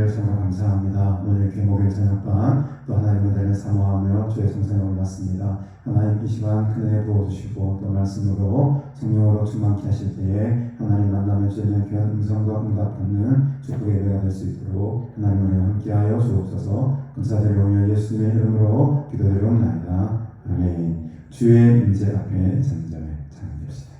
은혜를 정말 감사합니다. 오늘 이렇게 목요일 저녁반 또 하나님의 은혜를 사모하며 주의 성전에 올랐습니다. 하나님 이 시간 큰 은혜 부어주시고 또 말씀으로 성령으로 충만케 하실 때에 하나님 만나며 주는 귀한 음성과 응답받는 축복의 예배가 될 수 있도록 하나님 은혜와 함께하여 주옵소서. 감사드리오며 예수님의 이름으로 기도드리옵나이다. 아멘. 주의 임재 앞에 잠잠해 찬양합시다.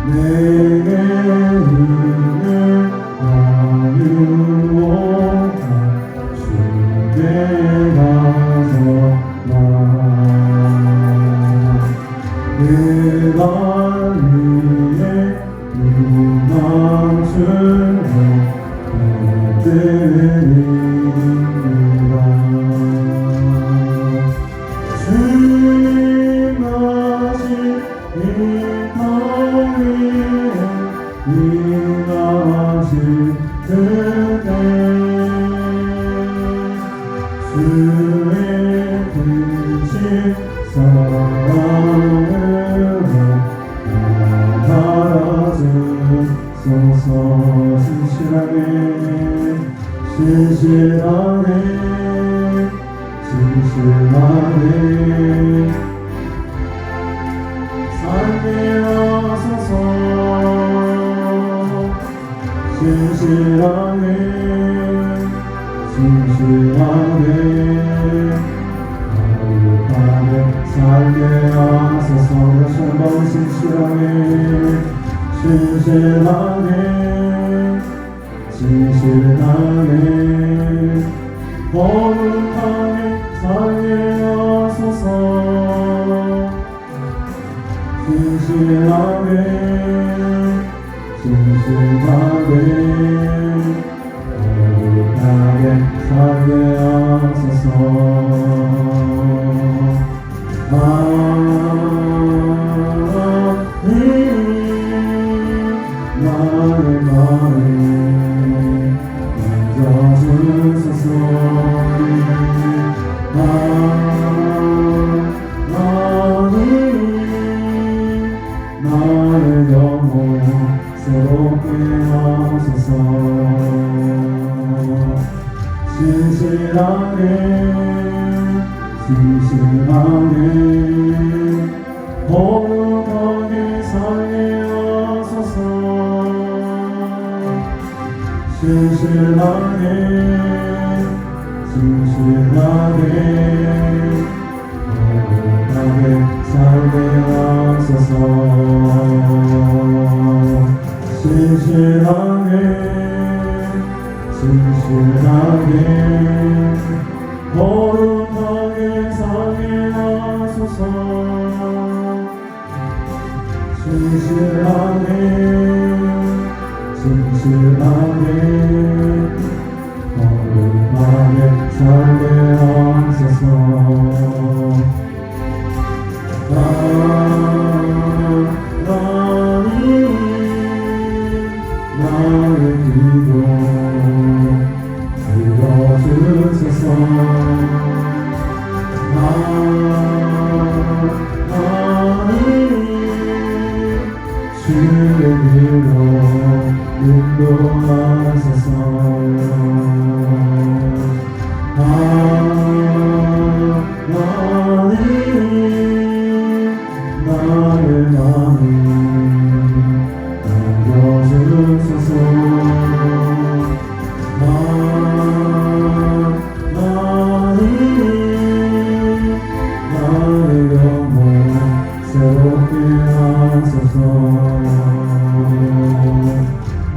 내게 은을 신실하게 살게 하소서. 신실하게 거룩하게 살게 하소서. 다시 한번 신실하게 거룩하게 살게 하소서. 신실하게 거룩하게 살게 하소서. 나의 마음에 만져주소서. 나의 영혼 새롭게 하소서. 신실하게 거룩하게 살게 하소서. 신실하게 거룩하게 살게 하소서. 신실하게 거룩하게 살게 하소서. 신실하게 거룩하게 살게 하소서. 나의 기도 들어주소서. 주의 길로 인도하소서. 나의 마음을 남겨주소서. 나의 영혼 새롭게 하소서.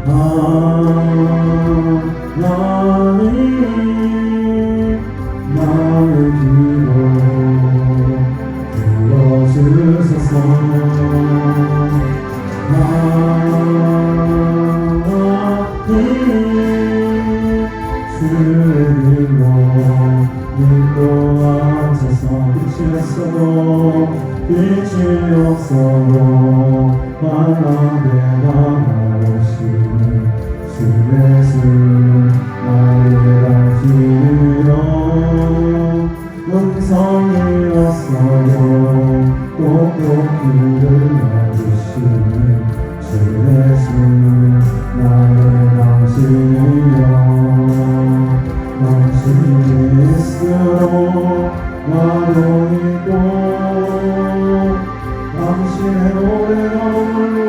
나의 기도 들어주소서. 주의 길로 인도하소서. 빛이 없어도 환란에 나오시는 주 예수 나를 지으려 음성이었어요. 똑똑히 들려주시는 주 예수 나를 지으려 당신이 있으로 나도 있고 당신의 노래가 물로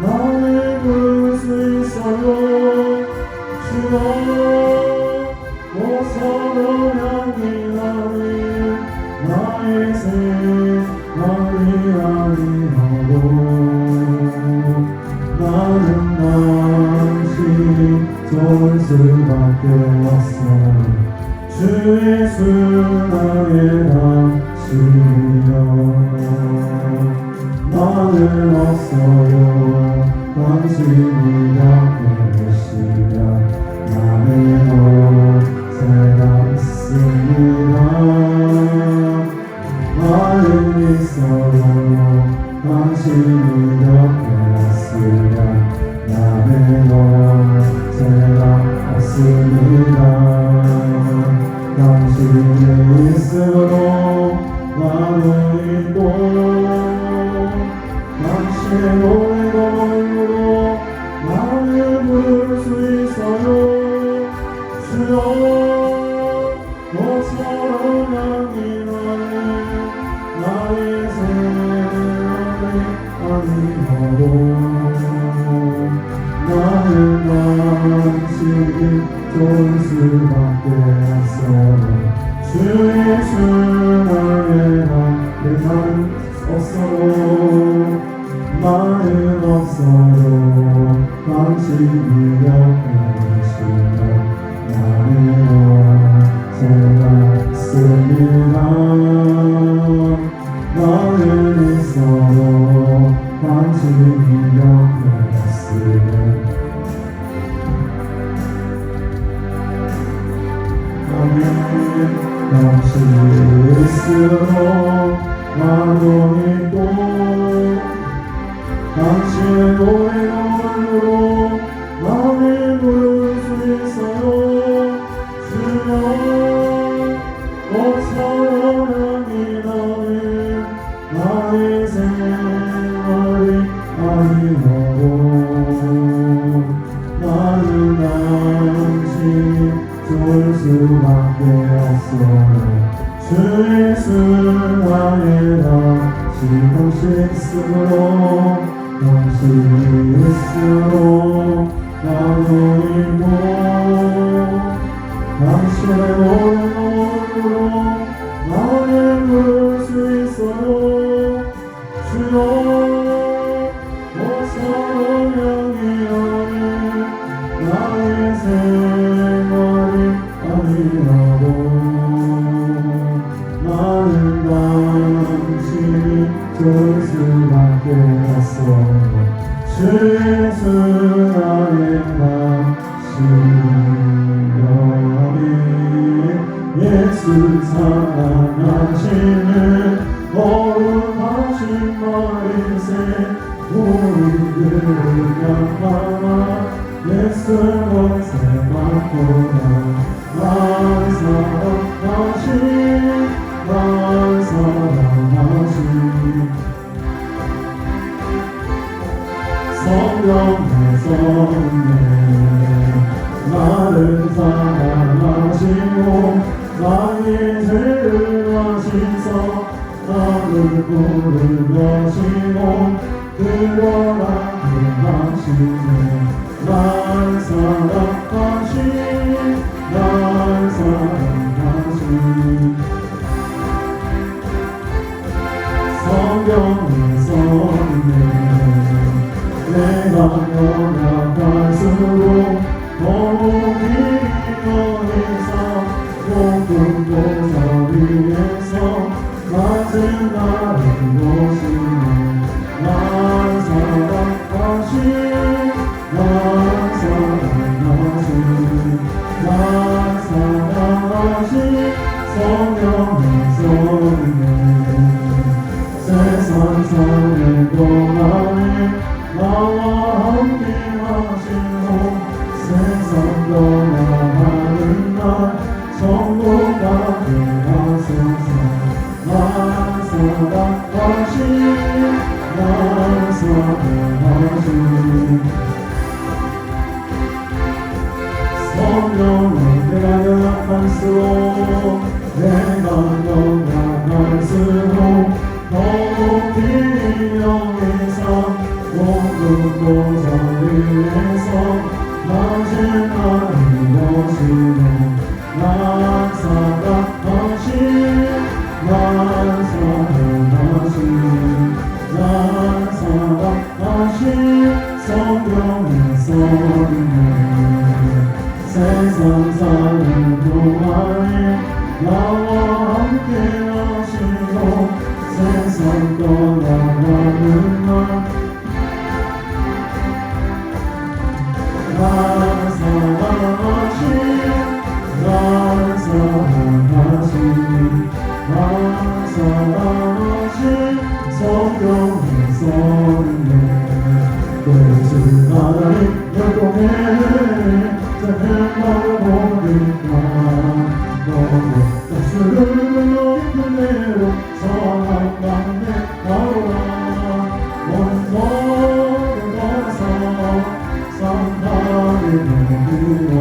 나를 부를 수 있어요. 주여 오서로 향기하니 나의 생각이 아니하고 나는 당신 좋을 수밖에 없어. 주 예수 나의 당신이여. 나는 없어요. 당신이 곁에 계시면 나는 새가 있습니다. 나는 있어요. 당신이 곁에 왔으면 나는 새가 없습니다. 당신이 있으므로 나는 있고 당신의 노래가 멀므로 나를 부를 수 있어요. 주여 모처럼 주의 순환에 말을 없어도 말은 없어도 당신이 옆에 계시면 나는 새롭습니다. 말은 있어도 당신이 옆에 있으면 당신이 있으면 나도 있고 당신의 노래만으로 나를 부를 수 있어요. 주여 사랑이 나의 생활이 아니라고 나는 당신이 좋을 수밖에 없어요. 주의 순환에 당신 있으므로 당신이 있으므로 나도 있고 당신의 노래로 나를 부를 수 있어요. 주여 사랑이 나의 생활이 아니라고 나는 당신이 좋을 수밖에 없어요. 주의 순환에 당신이 예수 사랑하시는 거룩하신 말이세 우리들을 향하여 예수 권세 받고나 날 사랑하신 성령의 성령 나를 사랑하시고 나의 죄를 하시서 나를 부르시고 그러라게 하시네 날 사랑하신 성령의 성령 내가 연약할수록 더욱 이겨내서 높은 도서 위에서 낮은 나를 모시네 날 사랑하신 성령의 성령 세상 사는 동안에 나와 함께 하시고 세상 떠나가는 날 천국가게 하소서 날 사랑하신 성령의 내가 연약할수록 더욱 비명에서 높은 도서 위에서 낮은 나를 모시네 날 사랑하신 성령의 성령 세상 사는 동안에 나와 함께 하시고 세상 떠나가는 날 사랑하신 성령의 성령 예수 하나님 열동해 작은 마음을 보니까 너무 예수를 높은 대로 선한 강에 나오라 모든 것을 벗어 성탄의 눈으로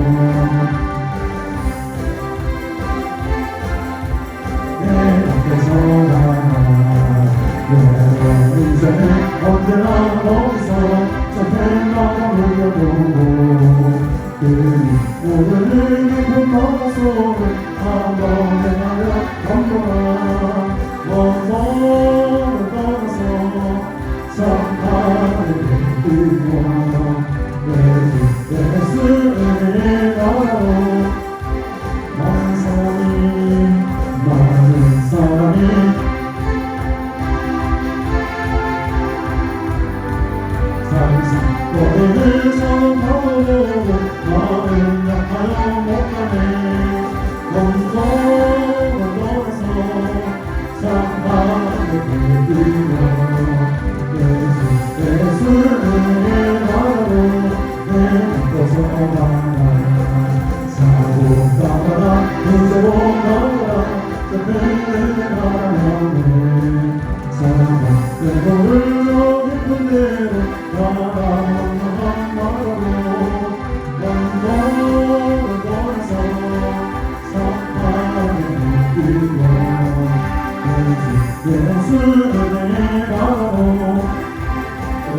예수를 바라보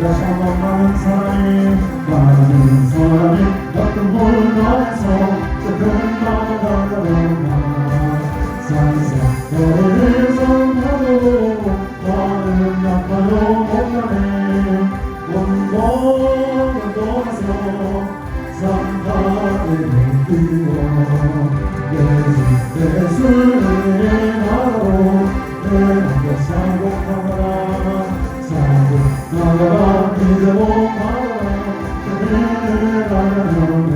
다시 한번 많은 사람이 어떤 몰라서 조금 나가다가 산세를 전하고 마음 나빠요 못가네 원본을 떠나서 산바를 뛰어 예수를 바라보 내 사고 나가라 나가라 이제 못 가라 그대를 알아보네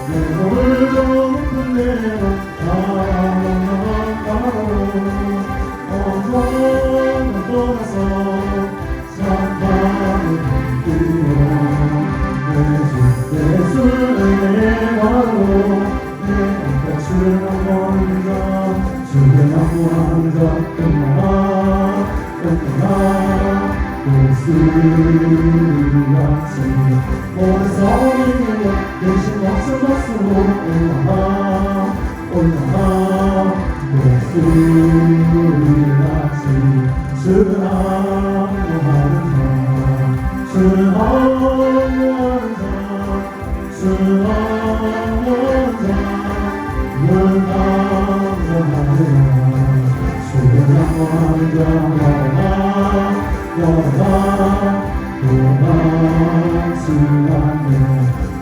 내 몸을 좁은 대로 나가로 언덕을 떠나서 산바를 뛰어 예수를 바로 내 꽃을 넘어온다 주를 넘어온다 끝나라 예수같이 모든 성인과 대신 없은 것으로 올라가 예수같이 주는 항구하는 자 주는 항구하는 자 주는 항구하는 자 늘 감사하리라 주는 항구하는 자 도망치 않네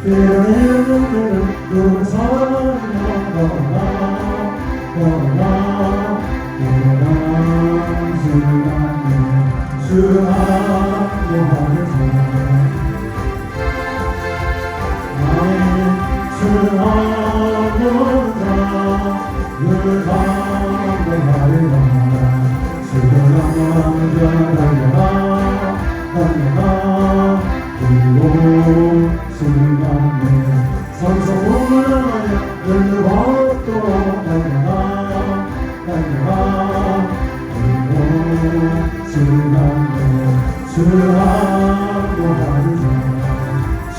이런 눈들을 누구 사랑하며 도망치 않네 주 항구하는 자 주 항구하는 자늘 감사하리라 주를 항구하는 자 달려가 그리고 순간에 성성을 하여 열두 번도 달려가 그리고 순간에 주를 항구하는 자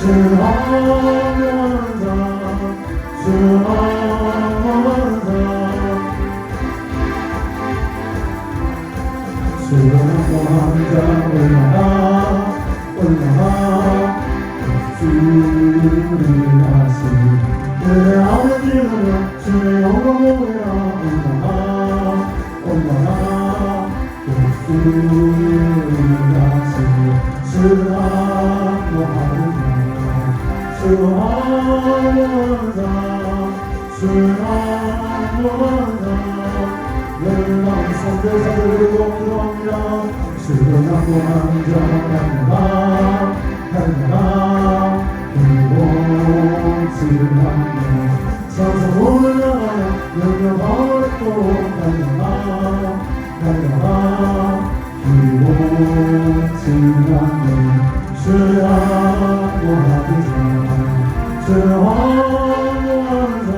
주를 항구하는 자 주를 항구하는 자 주를 항구하는 자 올라가 예수를 하시니 내 아버지는 주의 영광을 올라가 예수를 하시니 주를 항구하는 자 주를 항구하는 자 주를 항구하는 자 열망 선교사들 그리고 기도합니다 주를 항구하는 자 달려가 그리고 지나네 성성을 향하여 열려버렸도록 달려가 그리고 지나네 주를 항구하는 자 주를 항구하는 자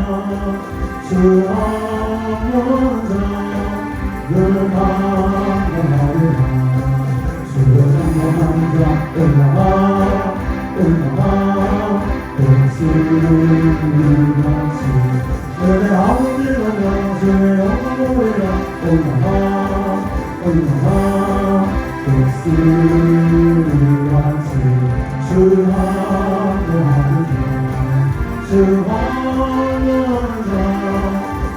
주를 항구하는 자늘 항구하리라 주를 항구하는 자 올라가 예수를 같이 내 아버지는 주의 영광을 올라가 예수를 같이 주를 항구하는 자 주를 항구하는 자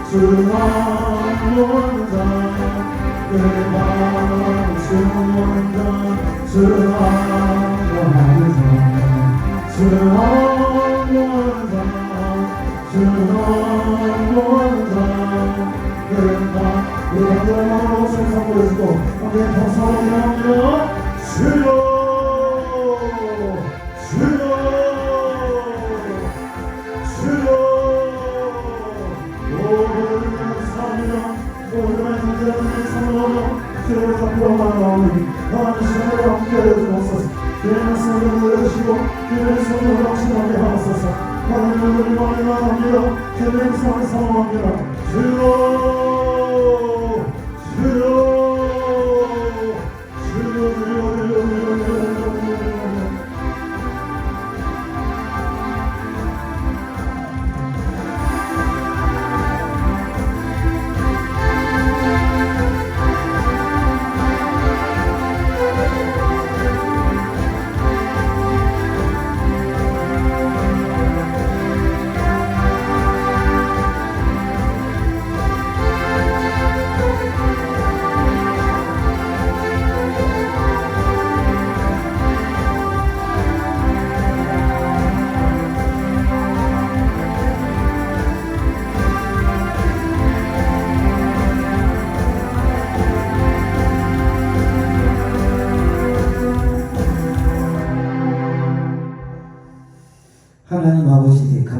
주를 항구하는 자 내 마음 주는 자 주를 항구하는 자 주를 항구하는 자 주를 항구하는 자 우리 간절한 마음으로 생상 보여주고 함께 평소하게 합니다 주여 주여 주여 모든 감사합니다 모든 간절한 삶으로 주를 잡고 나오니 나는 시간을 함께 해주옵소서 주의 말씀을 들으시고 주의 손으로 확신하게 하옵소서 하나님을 원망합니다 주의 성을 사모합니다 주여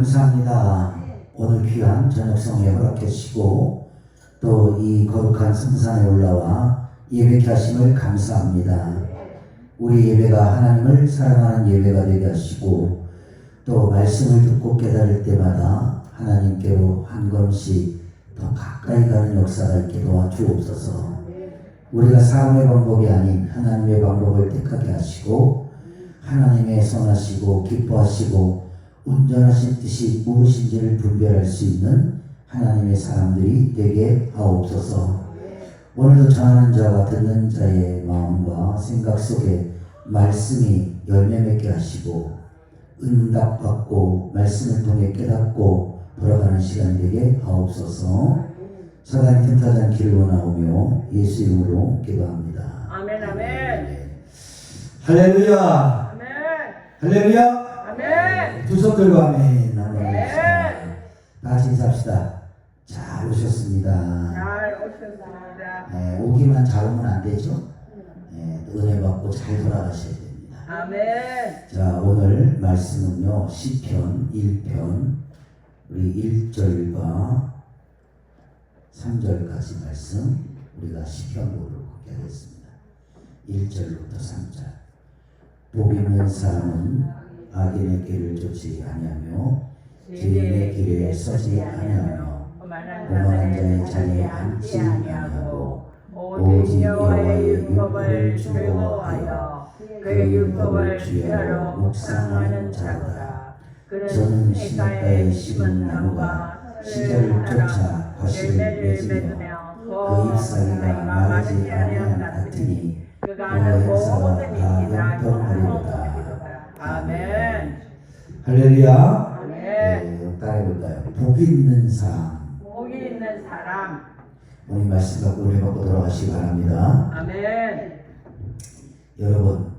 감사합니다. 오늘 귀한 저녁 성회 허락해 주시고 또 이 거룩한 성산에 올라와 예배케 하심을 감사합니다. 우리 예배가 하나님을 사랑하는 예배가 되게 하시고 또 말씀을 듣고 깨달을 때마다 하나님께로 한 걸음씩 더 가까이 가는 역사가 있게 도와주옵소서. 우리가 사람의 방법이 아닌 하나님의 방법을 택하게 하시고 하나님의 선하시고 기뻐하시고 온전하신 뜻이 무엇인지를 분별할 수 있는 하나님의 사람들이 되게 하옵소서. 오늘도 전하는 자와 듣는 자의 마음과 생각 속에 말씀이 열매 맺게 하시고 응답받고 말씀을 통해 깨닫고 돌아가는 시간이 되게 하옵소서. 사단이 틈타지 않기를 원하오며 예수 이름으로 기도합니다. 아멘, 아멘. 할렐루야. 아멘. 할렐루야. 아멘. 두 손 들고 아멘. 한번 아멘. 합시다. 다 같이 인사합시다. 잘 오셨습니다. 잘 오셨습니다. 오기만 잘 오면 안 되죠. 은혜 받고 잘 돌아가셔야 됩니다. 아멘. 자, 오늘 말씀은요 시편 1편 우리 1절과 3절까지 말씀 우리가 시편으로 보게 하겠습니다. 1절부터 3절. 복 있는 사람은 악인의 길을 쫓지 아니하며 죄인의 길에 서지 아니하며 오만한 자의 자리에 앉지 아니하고 오직 여호와의 율법을 즐거워하여 그의 율법을 주야로 묵상하는 자로다. 저는 시냇가에 심은 나무가 시절을 쫓아 과실을 맺으며 그 잎사귀가 마르지 아니한 같으니 그의 행사가 다 영통하리로다. 아멘. 할렐루야. 아멘. 따라해볼까요? 복 있는 사람. 복이 있는 사람. 오늘 말씀 갖고 은혜 받고 돌아가시기 바랍니다. 아멘. 여러분,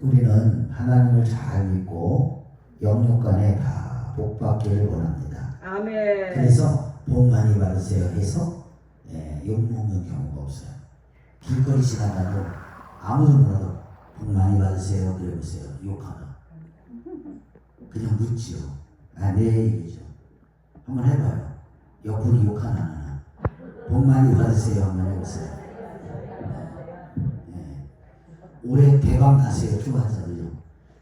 우리는 하나님을 잘 믿고 영육간에 다 복 받기를 원합니다. 아멘. 그래서 복 많이 받으세요 해서 욕먹는 경우가 없어요. 길거리 지나가도 아무도 몰라도 복 많이 받으세요 그래보세요. 욕하나? 그냥 묻지요. 네 얘기죠. 한번 해봐요. 옆으로 욕하나 안 하나? 복 많이 받으세요 한번 해보세요. 올해 대박 나세요 축하하잖아요.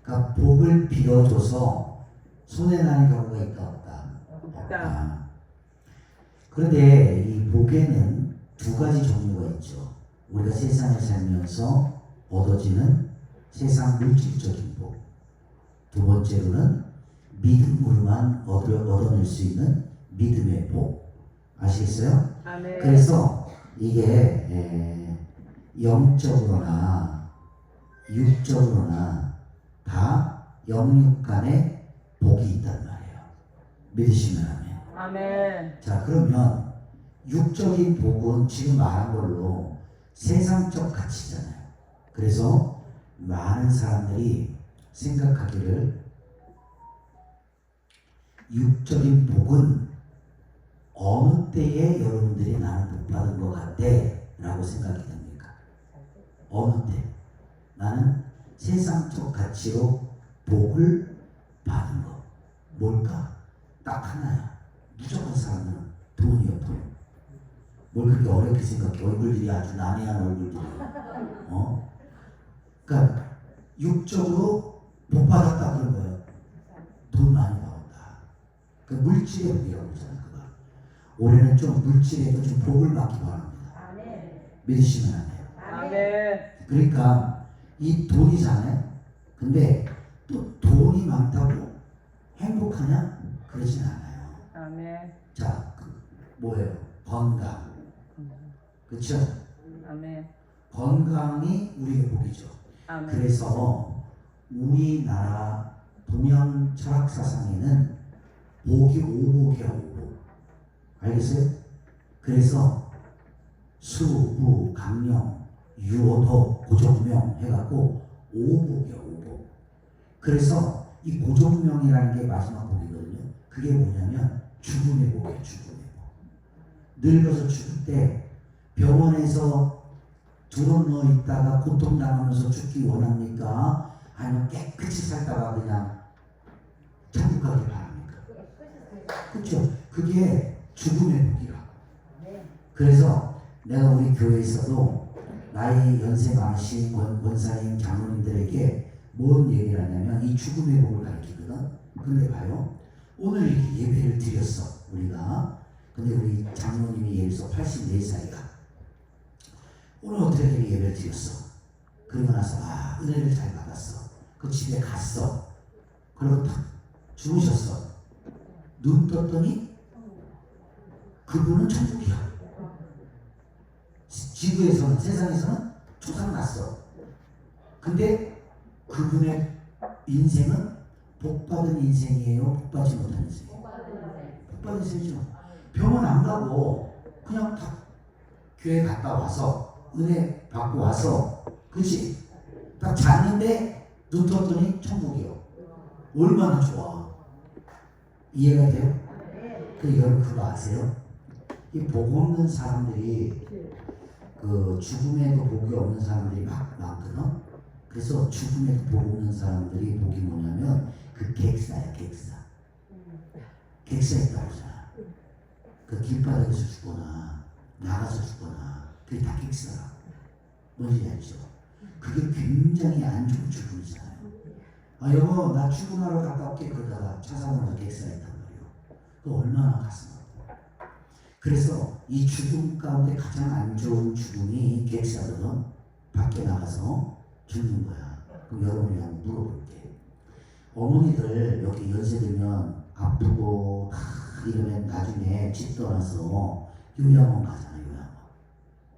그러니까 복을 빌어줘서 손해 나는 경우가 있다 없다? 없다. 그런데 이 복에는 두 가지 종류가 있죠. 우리가 세상에 살면서 얻어지는 세상 물질적인 복. 두 번째로는 믿음으로만 얻어낼 수 있는 믿음의 복. 아시겠어요? 아멘. 그래서 이게 영적으로나 육적으로나 다 영육간에 복이 있단 말이에요. 믿으시면 아멘. 아멘. 자, 그러면 육적인 복은 지금 말한 걸로 세상적 가치잖아요. 그래서 많은 사람들이 생각하기를 육적인 복은 어느 때에 여러분들이 나는 복 받은 것 같아 라고 생각이 됩니까? 어느 때? 나는 세상적 가치로 복을 받은 거 뭘까? 딱 하나야. 무조건 사람은 돈이요, 돈. 뭘 그렇게 어렵게 생각해? 얼굴들이 아주 난해한 얼굴들이. 그러니까 육적으로 복 받았다 그런 거예요. 돈 많이 받았다. 그 물질의 복이라고 그러잖아요. 그거. 올해는 좀 물질에도 좀 복을 받기 바랍니다. 믿으시면 안 돼요. 아멘. 그러니까 이 돈이잖아요. 근데 또 돈이 많다고 행복하냐? 그러진 않아요. 아멘. 자, 뭐예요? 건강. 그렇죠? 아멘. 건강이 우리의 복이죠. 아멘. 그래서 우리나라 동양 철학 사상에는 복이 오복이야, 오복. 알겠어요? 그래서 수, 무, 강령, 유오도, 고종명 해갖고 오복이야, 오복. 그래서 이 고종명이라는 게 마지막 복이거든요. 그게 뭐냐면 죽음의 복이에요, 죽음의 복. 늙어서 죽을 때 병원에서 들어누워 있다가 고통당하면서 죽기 원합니까? 아니면 깨끗이 살다가 그냥 천국 가길 바랍니까? 그렇죠? 그게 죽음의 복이라. 그래서 내가 우리 교회에서도 나이 연세 많으신 원사님 장로님들에게 뭔 얘기를 하냐면 이 죽음의 복을 가르치거든. 근데 봐요. 오늘 이렇게 예배를 드렸어 우리가. 근데 우리 장로님이 예를 들어서 84살이다. 오늘 어떻게 예배를 드렸어. 그러고 나서 은혜를 잘 받았어. 그 집에 갔어. 그리고 탁 주무셨어. 눈 떴더니 그분은 천국이야. 지구에서는 세상에서는 조상났어. 근데 그분의 인생은 복받은 인생이에요? 복받지 못한 인생? 복받은 인생이죠. 병원 안 가고 그냥 딱 교회 갔다 와서 은혜 받고 와서 그치? 딱 잤는데 눈 떴더니 천국이요. 얼마나 좋아. 이해가 돼요? 그 여러분 그거 아세요? 이 복 없는 사람들이 그 죽음에도 복이 없는 사람들이 많거든. 그래서 죽음에도 복 없는 사람들이 복이 뭐냐면 그 객사야 객사. 객사 있다고 하잖아. 그 길바닥에서 죽거나 나가서 죽거나 그게 다 객사라. 뭔지 알죠? 그게 굉장히 안 좋은 죽음이잖아요. 여보 나 출근하러 갔다 올게 그러다가 차 사고 나서 객사했단 말이에요. 그거 얼마나 가슴 아파. 그래서 이 죽음 가운데 가장 안 좋은 죽음이 객사거든. 밖에 나가서 죽는 거야. 그럼 여러분이 한번 물어볼게. 어머니들 여기 연세 들면 아프고 이러면 나중에 집 떠나서 요양원 가잖아요. 요양원.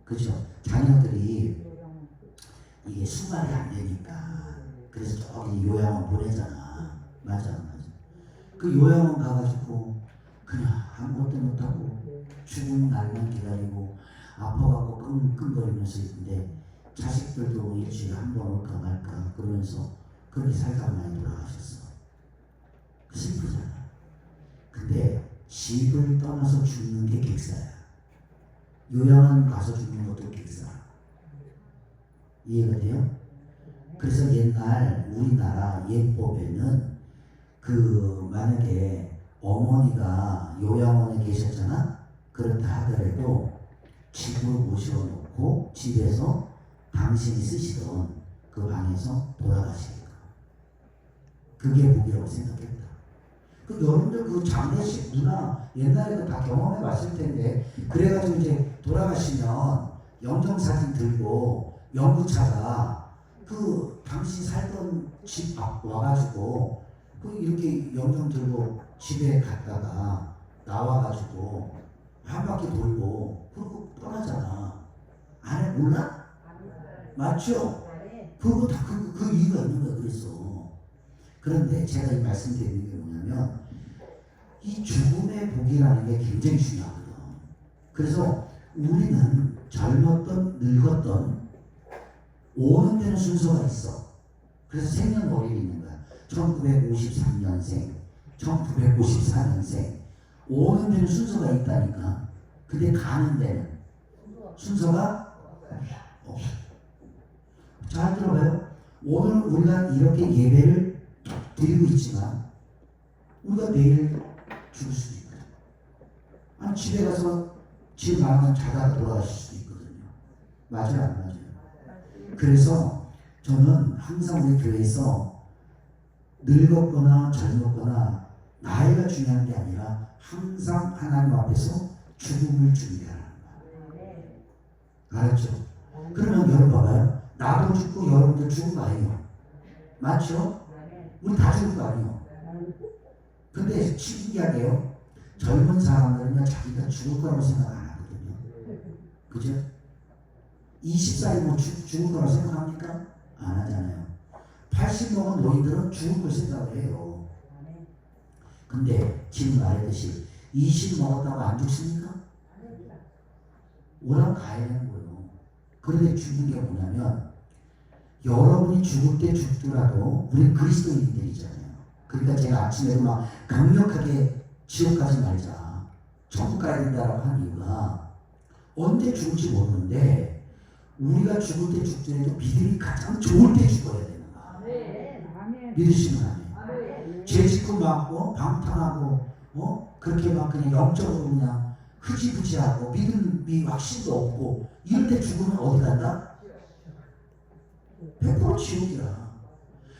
그죠? 자녀들이 이게 수발이 안 되니까 그래서 저기 요양원 보내잖아. 맞아 안 맞아? 그 요양원 가가지고 그냥 아무것도 못하고 죽은 날만 기다리고 아파갖고 끙끙거리면서 있는데 자식들도 일주일에 한 번 올까 말까 그러면서 그렇게 살다가 많이 돌아가셨어. 슬프잖아. 근데 집을 떠나서 죽는 게 객사야. 요양원 가서 죽는 것도 객사야. 이해가 돼요? 그래서 옛날 우리나라 예법에는 그 만약에 어머니가 요양원에 계셨잖아? 그렇다 하더라도 집으로 모셔놓고 집에서 당신이 쓰시던 그 방에서 돌아가시니까 그게 복이라고 생각했다. 그 여러분들 그 장례식 문화 옛날에도 다 경험해 봤을 텐데 그래가지고 이제 돌아가시면 영정사진 들고 연구차가 그 당신 살던 집 앞 와가지고 그 이렇게 영정 들고 집에 갔다가 나와가지고 한 바퀴 돌고 그러고 떠나잖아. 안 해? 몰라? 맞죠? 그거 다 그 이유가 있는 거야. 그래서 그런데 제가 이 말씀드리는 게 뭐냐면 이 죽음의 복이라는 게 굉장히 중요하거든. 그래서 우리는 젊었던 늙었던 오는 데는 순서가 있어. 그래서 생년월일이 있는 거야. 1953년생, 1954년생 오는 데는 순서가 있다니까. 근데 가는 데는 순서가 없어. 잘 들어봐요. 오늘 우리가 이렇게 예배를 드리고 있지만 우리가 내일 죽을 수도 있거든. 아니 집에 가서 집 마음은 자다가 돌아가실 수도 있거든요. 맞아요 안 맞아요? 그래서 저는 항상 우리 교회에서 늙었거나 젊었거나 나이가 중요한 게 아니라 항상 하나님 앞에서 죽음을 준비하라는 거예요. 알았죠? 그러면 여러분 봐봐요. 나도 죽고 여러분도 죽을 거 아니에요. 맞죠? 우리 다 죽을 거 아니에요. 근데 신기하게요. 젊은 사람들은요 자기가 죽을 거라고 생각 안 하거든요. 그죠? 20살이면 죽을 거라고 생각합니까? 안 하잖아요. 80 넘은 노인들은 죽을 걸 생각을 해요. 근데 지금 말했듯이 20 먹었다고 안 죽습니까? 오랑 가야 되는 거예요. 그런데 죽는 게 뭐냐면 여러분이 죽을 때 죽더라도 우리 그리스도인들이잖아요. 그러니까 제가 아침에도 막 강력하게 지옥 가지 말자, 천국 가야 된다라고 한 이유가 언제 죽을지 모르는데 우리가 죽을 때 죽더라도 믿음이 가장 좋을 때 죽어야 되는 거야. 믿으시면 안 돼요. 죄 짓고 막 방탕하고 그렇게 막 그냥 영적으로 그냥 흐지부지하고 믿음이 확신도 없고 이럴 때 죽으면 어디 간다? 100% 지옥이야.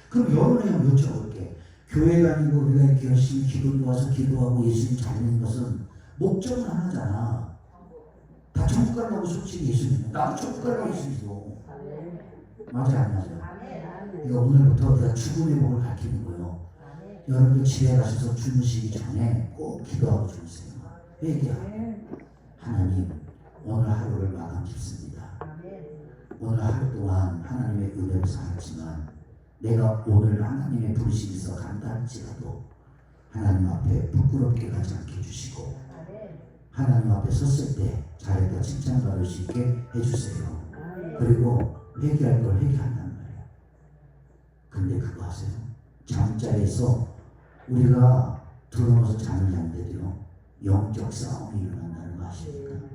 그럼 여러분에게 여쭤볼게. 교회 다니고 우리가 이렇게 열심히 기도 모아서 기도하고 예수님 잘 믿는 것은 목적은 하나잖아. 다 천국 가려고 솔직히 예수 믿는. 나도 천국 가려고 예수 믿어. 맞아 안 맞아? 이거 오늘부터 내가 죽음의 목을 밝히는 거예요. 여러분들 집에 가셔서 주무시기 전에 꼭 기도하고 주무세요. 회개하고 하나님 오늘 하루를 마감 짓습니다. 오늘 하루 동안 하나님의 은혜로 살았지만 내가 오늘 하나님의 부르심에서 간다 할지라도 하나님 앞에 부끄럽게 가지 않게 해주시고 하나님 앞에 섰을 때 잘했다 칭찬받을 수 있게 해주세요. 그리고 회개할 걸 회개한단 말이에요. 근데 그거 아세요? 잠자리에서 우리가 들어가서 잠을 잠대도요 영적 싸움이 일어난다는 거 아십니까?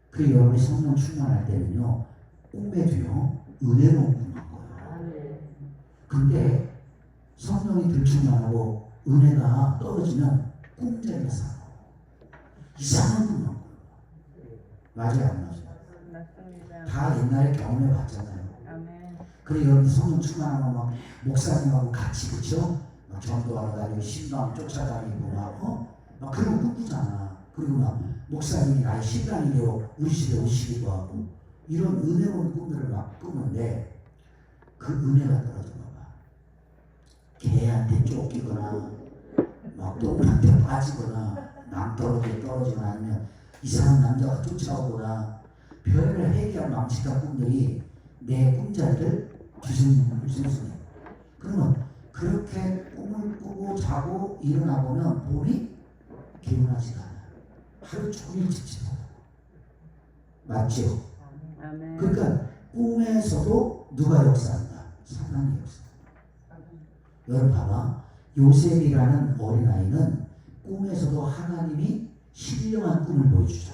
그 여러분이 성령 충만할 때는요 꿈에도요 은혜로운 꿈만 거예요. 근데 성령이 들충만하고 은혜가 떨어지면 꿈자리가 살아. 이상한 꿈만 꿔요. 맞아요 안 맞아요? 맞습니다. 다 옛날에 경험해 봤잖아요. 아멘. 그래 여러분 성령 충만하면 막 목사님하고 같이 그쵸? 막 전도하러 다니고 신방 쫓아다니고 막 그런 거 꾸꾸잖아. 그리고 막 목사님이 나의 신랑이 되어 우리 집에 오시기도 하고 이런 은혜로운 꿈들을 막 꾸는데 그 은혜가 떨어졌나 봐. 개한테 쫓기거나 막 똥한테 빠지거나 낭떠러지에 떨어지거나 아니면 이상한 남자가 쫓아오거나 별을 해결 망치한 꿈들이 내 꿈자리를 뒤숭숭해. 그러면 그렇게 꿈을 꾸고 자고 일어나 보면 몸이 개운하지가 않아. 하루 종일 찝찝하다. 맞죠? 아멘. 그러니까 꿈에서도 누가 역사한다? 사단이 역사한다. 여러분 봐봐. 요셉이라는 어린아이는 꿈에서도 하나님이 신령한 꿈을 보여주죠.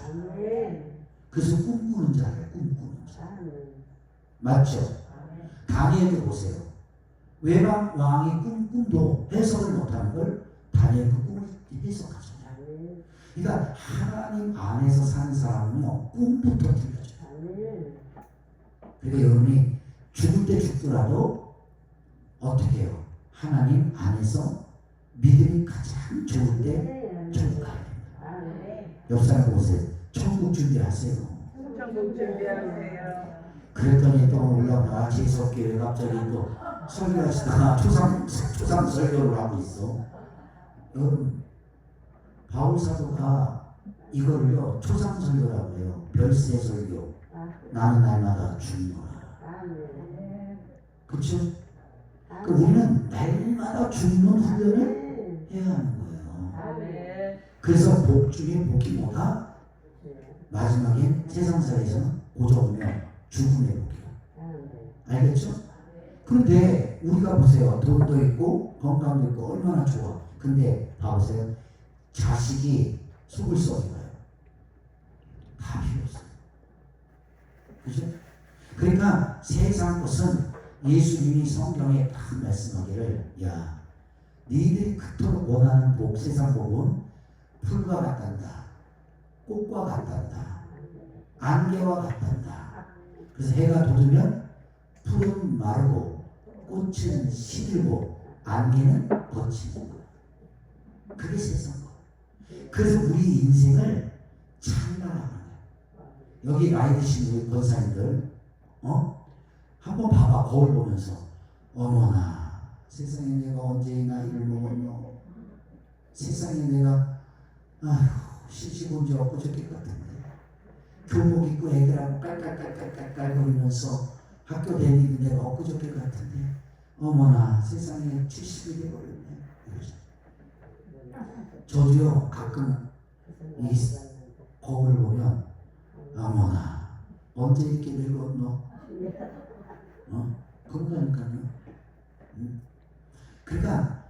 그래서 꿈꾸는 자예요. 꿈꾸는 자. 맞죠? 다니엘도 보세요. 외방 왕이 꿈도 해석을 못하는 걸 다니엘 그 꿈을 해석하잖아요. 그러니까 하나님 안에서 사는 사람은요 꿈부터 들려줘요. 그러니까 여러분이 죽을 때 죽더라도 어떻게 해요? 하나님 안에서 믿음이 가장 좋을 때 천국 가야 됩니다. 옆 사람 보세요. 천국 준비하세요. 천국 준비하세요. 그랬더니 또 올라가 재수없게 갑자기 또 설교하시다가 초상 설교를 하고 있어. 여러분 바울 사도가 이거를요 초상 설교라고 해요. 별세 설교. 나는 날마다 죽노라. 그렇죠? 그 우리는 날마다 죽는 훈련을 해야 하는 거예요. 아멘. 그래서 복 중에 복이 뭐다? 마지막엔 세상살에서는 고정하면 죽음의 복이다. 알겠죠? 그런데 우리가 보세요. 돈도 있고 건강도 있고 얼마나 좋아. 근데 봐보세요. 자식이 속을 썩여요. 다 필요 없어요. 그죠? 그러니까 세상 것은 예수님이 성경에 딱 말씀하기를 야 니들이 그토록 원하는 복 세상 복은 풀과 같단다. 꽃과 같단다. 안개와 같단다. 그래서 해가 돋으면 풀은 마르고 꽃은 시들고 안개는 거치는 거야. 그게 세상 거. 그래서 우리 인생을 찬란하게 여기 나이 드신 우리 권사님들 한번 봐봐. 거울 보면서 어머나 세상에 내가 언제 이 나이를 먹었노. 세상에 내가 아휴 시집 온 지 엊그저께 같은데 교복 입고 애들하고 깔깔깔깔깔 거리면서 학교 다니는 데가 엊그저께 같은데 어머나 세상에 70이 돼버렸네. 저도요 가끔 이 거울을 보면 어머나 언제 이렇게 늙었노. 그런다니까요. 그러니까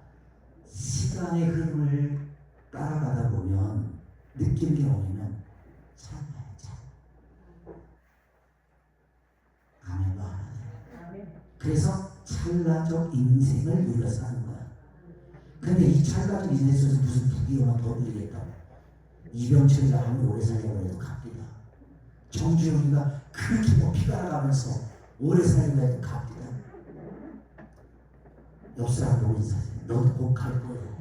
시간의 흐름을 따라가다 보면 느끼는 게 뭐냐면 참아요. 참. 아멘 봐. 그래서 찰나적 인생을 우리가 사는 거야. 근데 이 찰가는 비즈니스에서 무슨 부귀영화 더 드리겠다고. 이병철이가 아무리 오래 살려고 해도 갚니다. 정주영이가 그렇게 뭐 피가 나가면서 오래 살려고 해도 갚니다. 옆 사람 보고 인사하세요. 너도 곧 갈 거예요.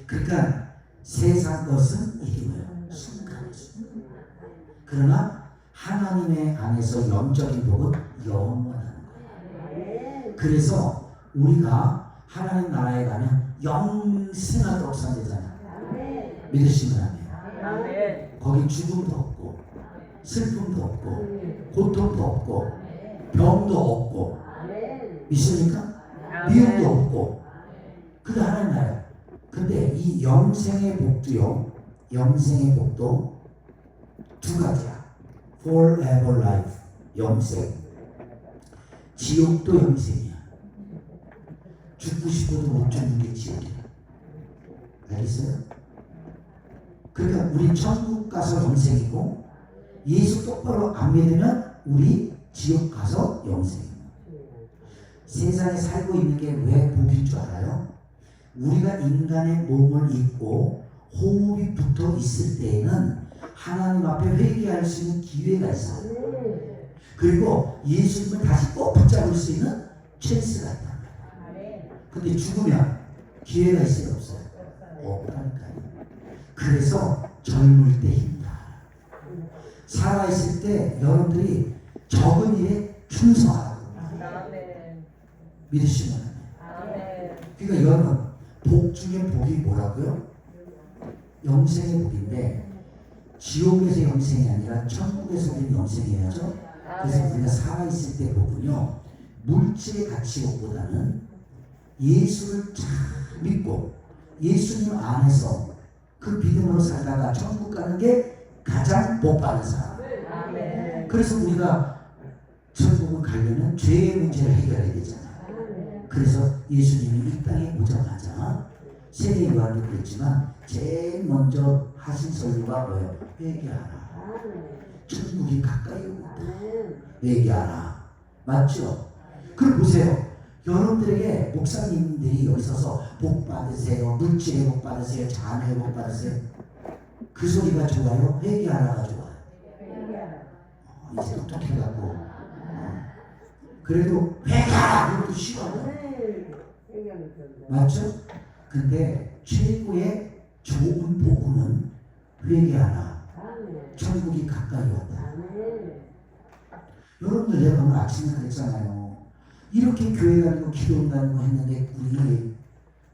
그러니까 세상 것은 이게 뭐예요? 순간이죠. 그러나 하나님의 안에서 영적인 복은 영원한 거예요. 그래서 우리가 하나님 나라에 가면 영생하도록 산대잖아요. 믿으시면 안 돼요. 아멘. 거기 죽음도 없고 슬픔도 없고 고통도 없고 병도 없고 믿습니까? 미움도 없고 그게 하나님 나라예요. 근데 이 영생의 복도요, 영생의 복도 두 가지야. Forever life, 영생. 지옥도 영생이야. 죽고 싶어도 못 죽는 게 지옥이야. 알겠어요? 그러니까 우리 천국 가서 영생이고 예수 똑바로 안 믿으면 우리 지옥 가서 영생이에요. 세상에 살고 있는 게 왜 복인 줄 알아요? 우리가 인간의 몸을 입고 호흡이 붙어 있을 때에는 하나님 앞에 회개할 수 있는 기회가 있어요. 그리고 예수님을 다시 꼭 붙잡을 수 있는 찬스가 있다. 근데 죽으면 기회가 있어요, 없어요? 없다니까요. 그래서 젊을 때 힘다. 살아있을 때 여러분들이 적은 일에 충성하라고. 믿으시면 돼요. 그러니까 여러분 복 중에 복이 뭐라고요? 영생의 복인데 지옥에서 영생이 아니라 천국에서 우리는 영생이야죠. 그래서 우리가 살아있을 때 복은요, 물질의 가치보다는 예수를 잘 믿고 예수님 안에서 그 믿음으로 살다가 천국 가는 게 가장 복 받는 사람. 그래서 우리가 천국을 가려면 죄의 문제를 해결해야 되잖아요. 그래서 예수님이 이 땅에 오자마자 세례 요한도 그랬지만 제일 먼저 하신 설교가 뭐예요? 회개하라. 천국이 가까이 오다. 회개하라. 맞죠? 그럼 보세요. 여러분들에게 목사님들이 여기 서서 복 받으세요. 물질의 복 받으세요. 자녀의 복 받으세요. 그 소리가 좋아요? 회개하라가 좋아요? 이제 똑똑해갖고 그래도 회개하라! 그것도 싫어요. 맞죠? 근데 최고의 좋은 복음은 회개하라. 천국이 가까이 왔다. 여러분들 내가 오늘 아침에 그랬잖아요. 이렇게 교회 다니고 기도 다니고 했는데 우리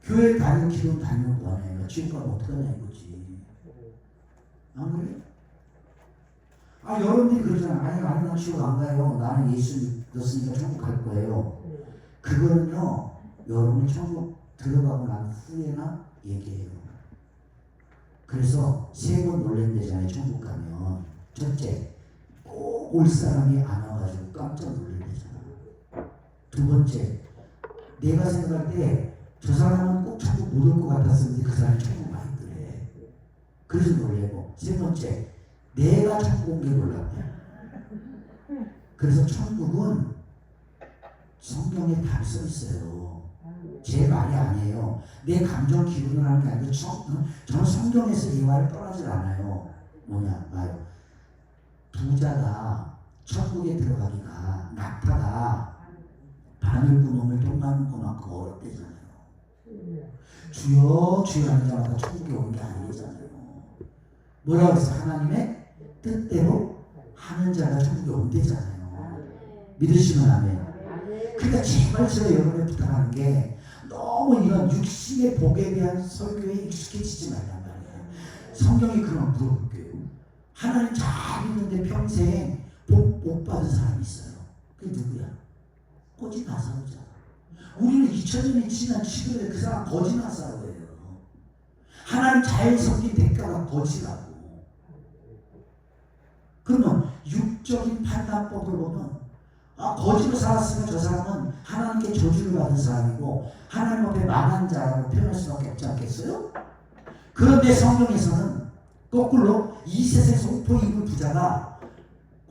교회 다니고 기도 다니면 뭐하냐. 지옥 가면 어떡하냐 이거지. 안 그래요? 여러분들이 그러잖아. 아니 난 지옥 안 가요. 나는 예수 믿었으니까 천국 갈 거예요. 그거는요, 여러분이 천국 들어가고 난 후에나 얘기해요. 그래서 3번 놀랜대잖아요. 천국 가면. 첫째, 꼭 올 사람이 안 와가지고 깜짝 놀랜대잖아. 두 번째, 내가 생각할 때 저 사람은 꼭 천국 못 올 것 같았었는데 그 사람이 천국 많이 그래. 그래서 놀래고. 세 번째, 내가 천국 온 게 놀랍다. 그래서 천국은 성경에 답이 써 있어요. 제 말이 아니에요. 내 감정 기분을 하는 게 아니고 저는 성경에서 이 말을 떠나질 않아요. 뭐냐 봐요. 부자가 천국에 들어가기가 낙타가 바늘구멍을 통과하는 것만큼 어렵대잖아요. 주여 주여 하는 자마다 천국에 오는 게 아니잖아요. 뭐라고 해서 하나님의 뜻대로 하는 자가 천국에 온대잖아요. 믿으시면 아멘. 그러니까 제발 제가 여러분에 부탁하는 게 너무 이런 육신의 복에 대한 설교에 익숙해지지 말란 말이에요. 성경이 그런 물어볼게요. 하나님 잘 믿는데 평생 복 못 받은 사람이 있어요. 그게 누구야? 거짓 나사로잖아. 우리는 2000년이 지난 지금에 그 사람 거짓 나사로예요. 하나님 잘 섬긴 대가가 거짓이라고. 그러면 육적인 판단법을 보면 거짓으로 살았으면 저 사람은 하나님께 저주를 받은 사람이고 하나님 앞에 망한 자라고 표현할 수밖에 없지 않겠어요? 그런데 성경에서는 거꾸로 이 세상에서 옷포 입은 부자가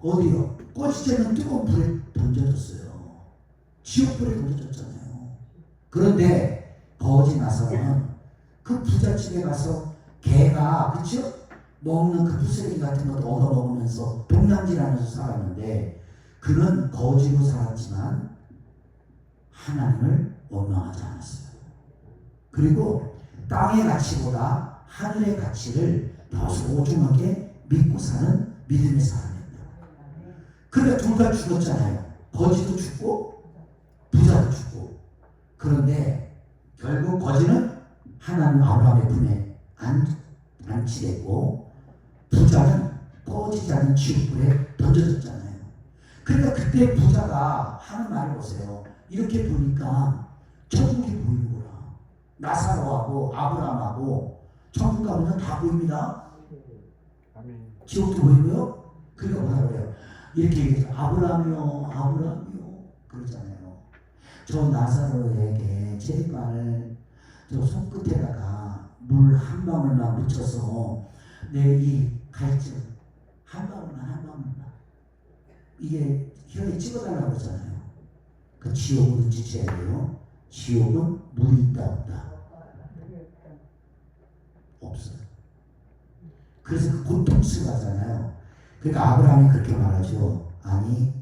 어디요? 꺼지지 않는 뜨거운 불에 던져졌어요. 지옥불에 던져졌잖아요. 그런데 거지 나서는 그 부잣집에 가서 개가 그쵸? 먹는 그 부스러기 같은 것도 얻어 먹으면서 동남질하면서 살았는데 그는 거지로 살았지만 하나님을 원망하지 않았어요. 그리고 땅의 가치보다 하늘의 가치를 더 소중하게 믿고 사는 믿음의 사람입니다. 그러니까 둘 다 죽었잖아요. 거지도 죽고 부자도 죽고. 그런데 결국 거지는 하나님 아브라함의 품에 안치됐고 부자는 꺼지지 않는 지옥불에 던져졌잖아요. 그러니까 그때 부자가 하는 말을 보세요. 이렇게 보니까 천국이 보이는구나. 나사로하고 아브라함하고 천국 가면 다 보입니다. 지옥도 보이고요. 그러니까 뭐라 그래요? 이렇게 얘기해서 아브라함이요 아브라함이요 그러잖아요. 저 나사로에게 제발 저 손끝에다가 물 한 방울만 묻혀서 내 이 갈증 한 방울만 이게 혀에 찍어달라고 그러잖아요. 그 지옥을 눈치채야 돼요. 지옥은 물이 있다 없다? 없어요. 그래서 그 고통스러워하잖아요. 그러니까 아브라함이 그렇게 말하죠. 아니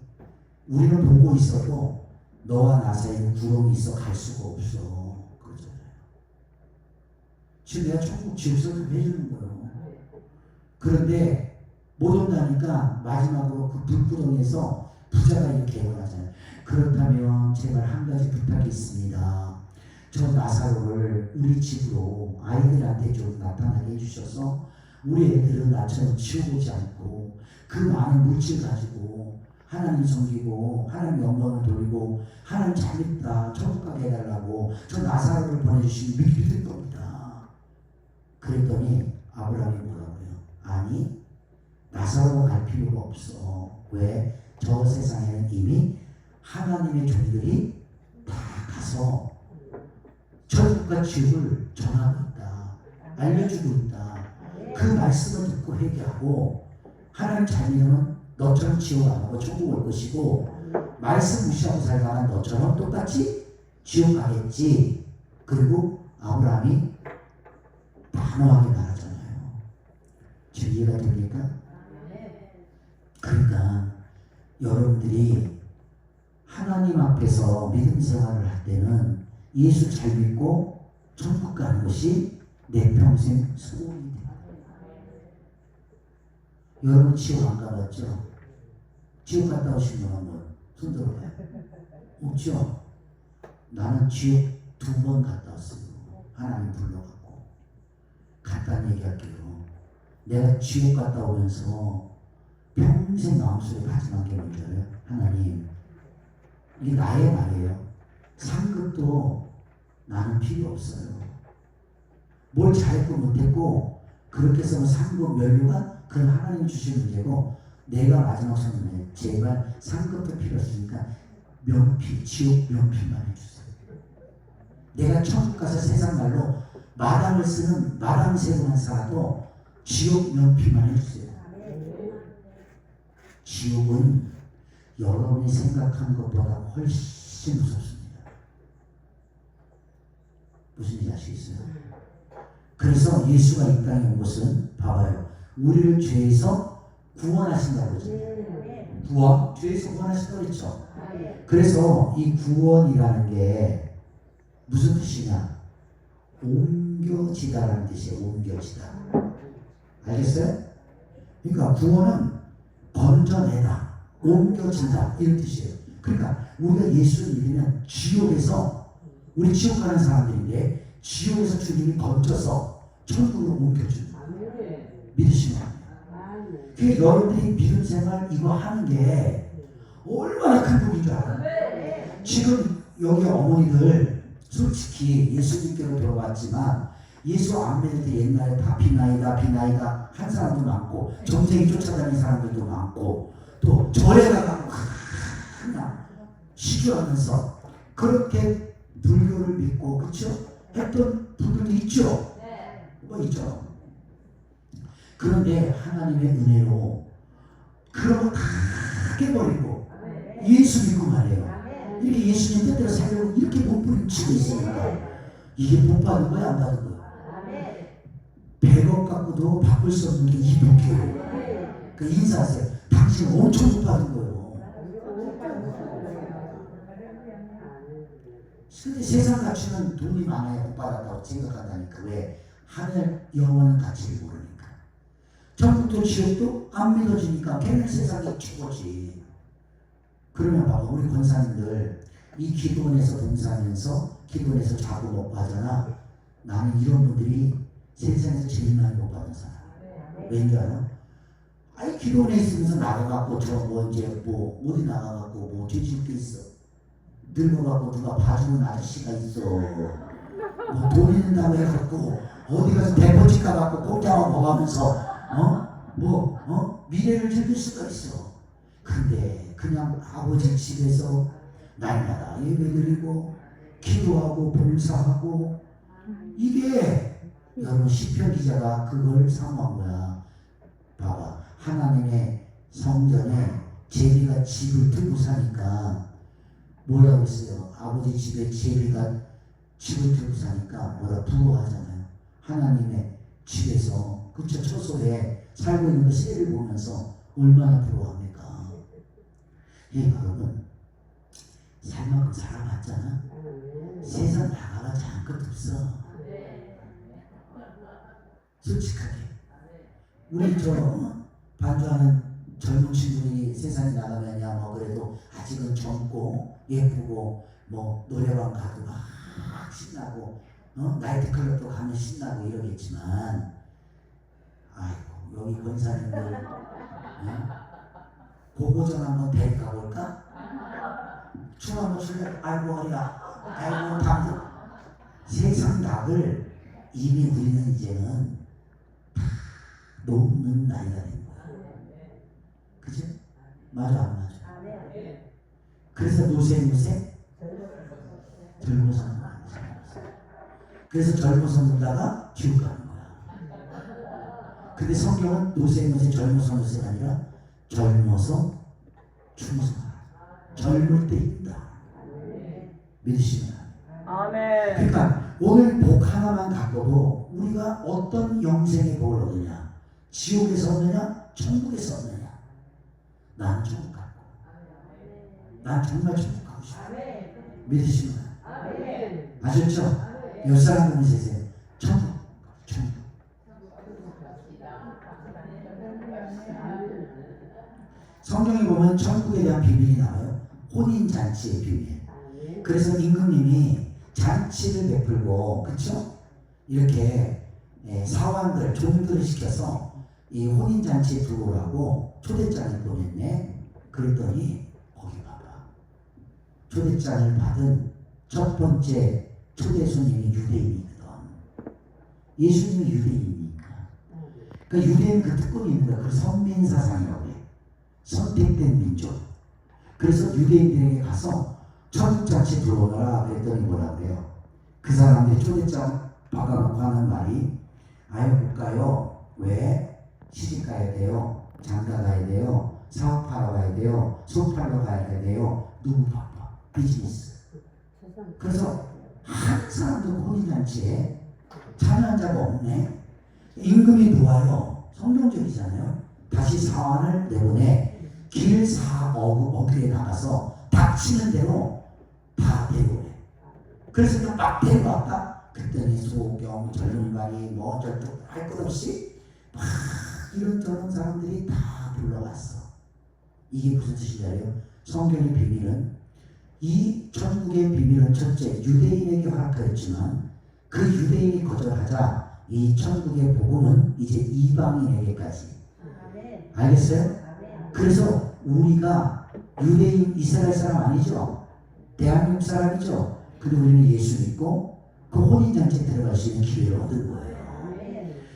우리는 보고 있어도 너와 나 사이에 구렁이 있어 갈 수가 없어 그러잖아요. 지금 내가 천국 지옥에서 해주는 거예요. 그런데 못 온다니까 마지막으로 그 불구덩이에서 부자가 이렇게 얘기하잖아요. 그렇다면 제발 한 가지 부탁이 있습니다. 저 나사로를 우리 집으로 아이들한테 좀 나타나게 해주셔서 우리 애들은 나처럼 치워보지 않고 그 많은 물질 가지고 하나님 섬기고 하나님 영광을 돌리고 하나님 잘했다 천국 가게 해달라고 저 나사로를 보내주시면 믿을 겁니다. 그랬더니 아브라함이 뭐라고 해요? 아니 나사로가 갈 필요가 없어. 왜? 저 세상에는 이미 하나님의 종들이 다 가서 천국과 지옥을 전하고 있다. 알려주고 있다. 그 말씀을 듣고 회개하고 하나님 잘 믿으면 너처럼 지옥 안 가고 천국 올 것이고 말씀 무시하고 살다가 너처럼 똑같이 지옥 가겠지. 그리고 아브라함이 단호하게 말하잖아요. 지금 이해가 됩니까? 그러니까 여러분들이 하나님 앞에서 믿음 생활을 할 때는 예수 잘 믿고 천국 가는 것이 내 평생 소원이 됩니다. 여러분 지옥 안 가봤죠? 지옥 갔다 오신 분 한번 손 들어봐요. 없죠? 나는 지옥 2번 갔다 왔어요. 하나님 불러갖고. 간단히 얘기할게요. 내가 지옥 갔다 오면서 평생 마음속에 다짐한 게 뭔지 알아요? 하나님, 이게 나의 말이에요. 상급도 나는 필요 없어요. 뭘 잘했고 못했고 그렇게 해서 상급 면류가 그건 하나님 주신 문제고 내가 마지막 선언해 제발 상급도 필요 없으니까 면피, 지옥 면피만 해주세요. 내가 천국 가서 세상 말로 마당을 쓰는 마당새로만 살아도 지옥 면피만 해주세요. 지옥은 여러분이 생각하는 것보다 훨씬 무섭습니다. 무슨 일이 아시겠어요? 그래서 예수가 이 땅에 온 것은 봐봐요. 우리를 죄에서 구원하신다고 그러죠. 구원? 죄에서 구원하신다고 그랬죠. 그래서 이 구원이라는 게 무슨 뜻이냐? 옮겨지다라는 뜻이에요. 옮겨지다. 알겠어요? 그러니까 구원은 건져내다, 옮겨진다 이런 뜻이에요. 그러니까 우리가 예수를 믿으면 지옥에서 우리 지옥 가는 사람들인데 지옥에서 주님이 건져서 천국으로 옮겨준다. 믿으시면 합니다. 그 여러분들이 믿음 생활 이거 하는 게 얼마나 큰 복인 줄 알아요? 지금 여기 어머니들 솔직히 예수님께로 들어왔지만 예수 안 믿을 때 옛날에 다 비나이다 한 사람도 많고 정쟁이 쫓아다니는 사람들도 많고 또 절에 가고 그냥 시주하면서 그렇게 불교를 믿고 그쵸? 했던 분들도 있죠? 뭐 있죠? 그런데 하나님의 은혜로 그런 거 다 깨버리고 예수 믿고 말해요. 이렇게 예수님 뜻대로 살려고 이렇게 몸부림치고 있으니까 이게 못 받은 거야 안 받은 거야? 100억 갖고도 바꿀 수 없는 게 200개. 그 인사하세요. 당신 엄청 못 받은 거예요. 근데 세상 가치는 돈이 많아야 못 받았다고 생각한다니까. 왜? 하늘 영원한 가치를 모르니까. 천국도 지옥도 안 믿어지니까 걔는 세상에 죽었지. 그러면 봐봐, 우리 권사님들 이 기도원에서 봉사하면서 기도원에서 자고 먹고 하잖아. 나는 이런 분들이 세상에서 제일 많이 못 받은 사람. 왠지 알아? 아니 기도원에 있으면서 나가갖고 저 뭐 이제 뭐 어디 나가갖고 뭐 뒤질 게 있어. 늙어갖고 누가 봐주는 아저씨가 있어. 뭐 돈 있는다고 해갖고 어디 가서 대포집 가갖고 공장을 먹으면서 미래를 즐길 수가 있어. 근데 그냥 아버지 집에서 날마다 예배드리고 기도하고 봉사하고 이게 여러분 시편 기자가 그걸 사모한 거야. 봐봐, 하나님의 성전에 제비가 집을 들고 사니까 뭐라고 했어요? 아버지 집에 제비가 집을 들고 사니까 뭐라 부러워하잖아요. 하나님의 집에서 그쵸 처소에 살고 있는 그 새를 보면서 얼마나 부러워합니까? 예, 여러분 살만큼 살아봤잖아. 세상 나가봐자 아무것도 없어. 솔직하게 우리 저 반주하는 젊은 친구들이 세상에 나가면야 뭐 그래도 아직은 젊고 예쁘고 뭐 노래방 가도 막 신나고 나이트클럽도 가면 신나고 이러겠지만 아이고 여기 권사님들 고고전 한번 데리고 가볼까? 춤 한번 출래? 아이고 허리야 아이고 담도 세상 낙을 이미 우리는 이제는 다 녹는 나이가 된 거야. 그죠? 맞아 안 맞아? 그래서 노세 젊어서는 안 돼. 그래서 젊어서 놀다가 지옥 가는 거야. 근데 성경은 노세 젊어서가 아니라 젊어서 죽어서 젊을 때 있다. 믿으시면 아멘. 그러니까 오늘 복 하나만 갖고도 우리가 어떤 영생의 복을 얻느냐, 지옥에서 얻느냐, 천국에서 얻느냐. 난 천국 갖고, 난 정말 천국 가고 싶어. 믿으시면 아셨죠? 옆 사람 보면서 천국. 성경에 보면 천국에 대한 비밀이 나와요. 혼인잔치의 비밀. 그래서 임금님이 잔치를 베풀고, 그쵸? 이렇게 사원들, 종들을 시켜서 이 혼인잔치에 들어오라고 초대장을 보냈네. 그랬더니 거기 봐봐. 초대장을 받은 첫 번째 초대 손님이 유대인이거든. 예수님은 유대인이니까. 그러니까 유대인 그 특권이 있는 거야. 그 선민사상이라고 해. 선택된 민족. 그래서 유대인들에게 가서 천국잔치 들어오너라 그랬더니 뭐라고 해요? 그 사람들이 초대장 박아놓고 하는 말이 아유 못 가요. 왜? 시집 가야 돼요. 장가 가야 돼요. 사업하러 가야 돼요. 수업하러 가야 돼요. 너무 바빠. 비즈니스. 그래서 한 사람도 혼인잔치에 참여한 자가 없네. 임금이 놓아요. 성경적이잖아요. 다시 사환을 내보내 길 어귀에 나가서 닥치는 대로 다 데려오래. 그래서 막 데려왔다. 그랬더니 소경, 젊은이만이 뭐 저쪽 할 것 없이 막 이런저런 사람들이 다 불러왔어. 이게 무슨 뜻이냐요? 성경의 비밀은 이 천국의 비밀은 첫째 유대인에게 허락하였지만 그 유대인이 거절하자 이 천국의 복음은 이제 이방인에게까지. 알겠어요? 그래서 우리가 유대인 이스라엘 사람 아니죠? 대한민국 사람이죠? 근데 우리는 예수 믿고 그 혼인잔치에 들어갈 수 있는 기회를 얻은 거예요.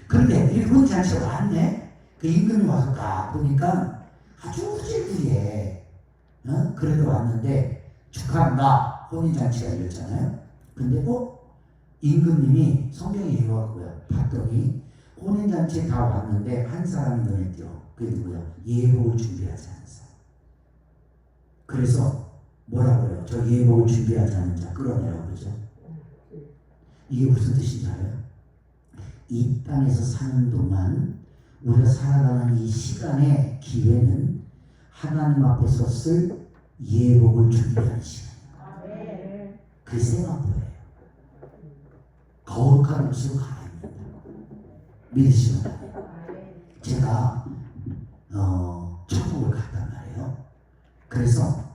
그런데 이 혼인잔치가 왔네? 그 임금이 와서 딱 보니까 아주 후질구리해. 그래도 왔는데 축하한다. 혼인잔치가 이랬잖아요. 근데 임금님이 성경에 읽어갖고요. 봤더니 혼인잔치에 다 왔는데 한 사람이 눈에 띄어. 그게 누구야? 예복을 준비하지 않은 사람. 그래서 뭐라고 해요? 저 예복을 준비하지 않은 자 끌어내라고 그러죠. 이게 무슨 뜻인지 알아요? 이 땅에서 사는 동안 우리가 살아가는 이 시간의 기회는 하나님 앞에서 쓸 예복을 준비하는 시간이에요. 그게 세마포예요. 거룩한 옷으로 갈아입는다. 믿으시면 돼요. 제가 천국을 갔단 말이에요. 그래서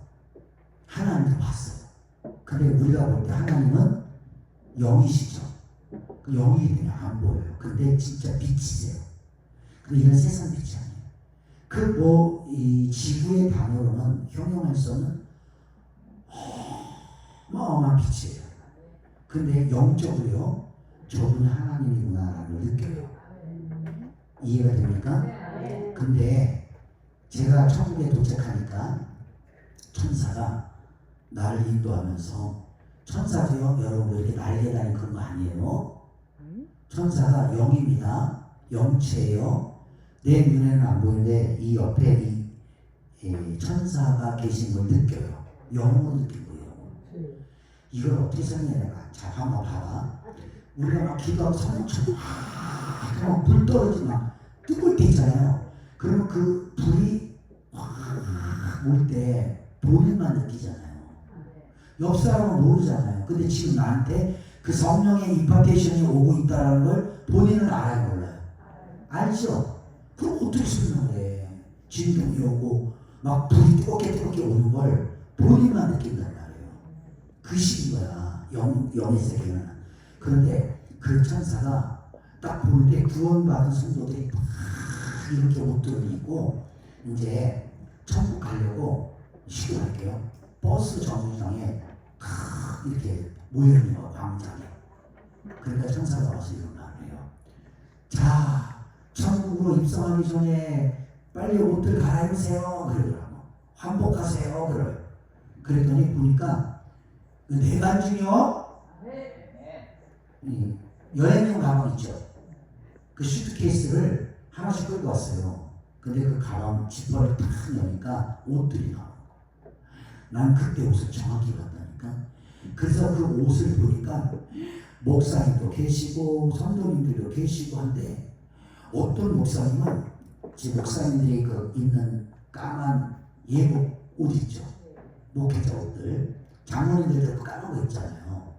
하나님을 봤어요. 근데 우리가 볼 때 하나님은 영이시죠. 그 영이 그냥 안 보여요. 근데 진짜 빛이세요. 근데 이건 세상 빛이 아니에요. 이 지구의 단어로는 형용할 수 없는 어마어마한 빛이에요. 근데 영적으로요, 저분이 하나님이구나라는 걸 느껴요. 이해가 됩니까? 근데 제가 천국에 도착하니까 천사가 나를 인도하면서, 천사도요 여러분 이렇게 날개다니는 그런 거 아니에요. 천사가 영입니다. 영체예요. 내 눈에는 안 보이는데 이 옆에 이 천사가 계신 걸 느껴요. 영으로 느낀 거예요. 이걸 어떻게 설명해야? 자, 한번 봐봐. 우리가 막 기도하고 성령처럼 막 불 떨어지고 막 뜨거울 때 있잖아요. 그러면 그 불이 확 올 때 본인만 느끼잖아요. 옆 사람은 모르잖아요. 근데 지금 나한테 그 성령의 임파테이션이 오고 있다는 걸 본인은 알아요, 몰라요? 알죠? 그럼 어떻게 설명해? 진동이 오고 막 불이 뜨겁게 오는 걸 본인만 느낀단 말이에요. 그 식인 거야, 영의 세계는. 그런데 그 천사가 딱 보는데 구원받은 성도들이 막 이렇게 옷들을 입고 이제 천국 가려고 시도할게요. 버스 정류장에 이렇게 모여있는 거, 광장에. 그러니까 천사가 와서 이런 말을 해요. 자, 천국으로 입성하기 전에 빨리 옷들 갈아입으세요. 그러더라고. 환복하세요. 그래요. 그랬더니 보니까 네 반중이요. 여행용 가방 있죠. 그 슈트케이스를 하나씩 끌고 왔어요. 근데 그 가방 지퍼를 탁 여니까 옷들이 나와. 난 그때 옷을 정확히 봤다니까. 그래서 그 옷을 보니까 목사님도 계시고 성도님들도 계시고 한데, 어떤 목사님은 제 목사님들이 그 입는 까만 예복 옷 있죠. 목회자 옷들. 장로님들도 까만 거 있잖아요.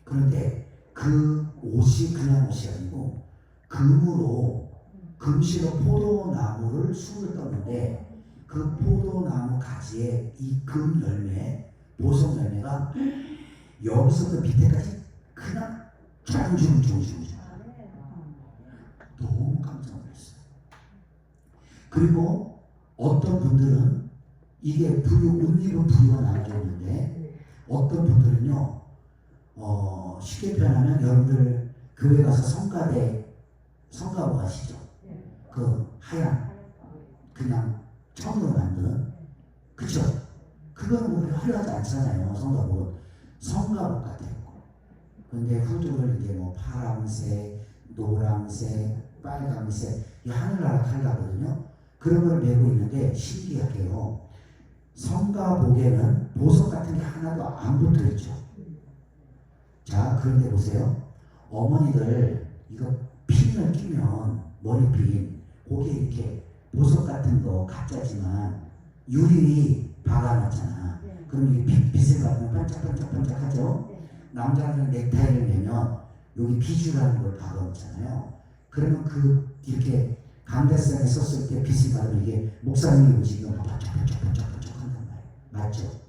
그런데 그 옷이 그냥 옷이 아니고 금시로 포도나무를 술을 떴는데, 그 포도나무 가지에 이 금 열매, 보석 열매가 여기서부터 밑에까지 그냥 쫙 너무 깜짝 놀랐어요. 그리고 어떤 분들은 이게 옷 입은 부류가 나눠져 있는데, 어떤 분들은요, 쉽게 표현하면 여러분들 교회 가서 성가보 가시죠. 그 하얀 그냥 천으로 만든, 그쵸? 그건 우리 화려하지 않잖아요. 성가복 같아요. 근데 후드를 이제 뭐 파란색, 노란색, 빨간색, 이 하늘나라 칼라거든요. 그런 걸 메고 있는데 신기하게요, 성가복에는 보석 같은 게 하나도 안 붙어 있죠. 자, 그런데 보세요. 어머니들 이거 핀을 끼면, 머리핀, 거기에 이렇게 보석 같은 거 가짜지만 유리 박아놨잖아. 그럼 이게 빛을 받으면 반짝반짝반짝 하죠. 남자는 넥타이를 매면 여기 비주라는 걸 박아놓잖아요. 그러면 그 이렇게 강대상에 썼을 때 빛을 받으면 이게 목사님이 보시면 반짝반짝반짝 한단 말이에요. 맞죠?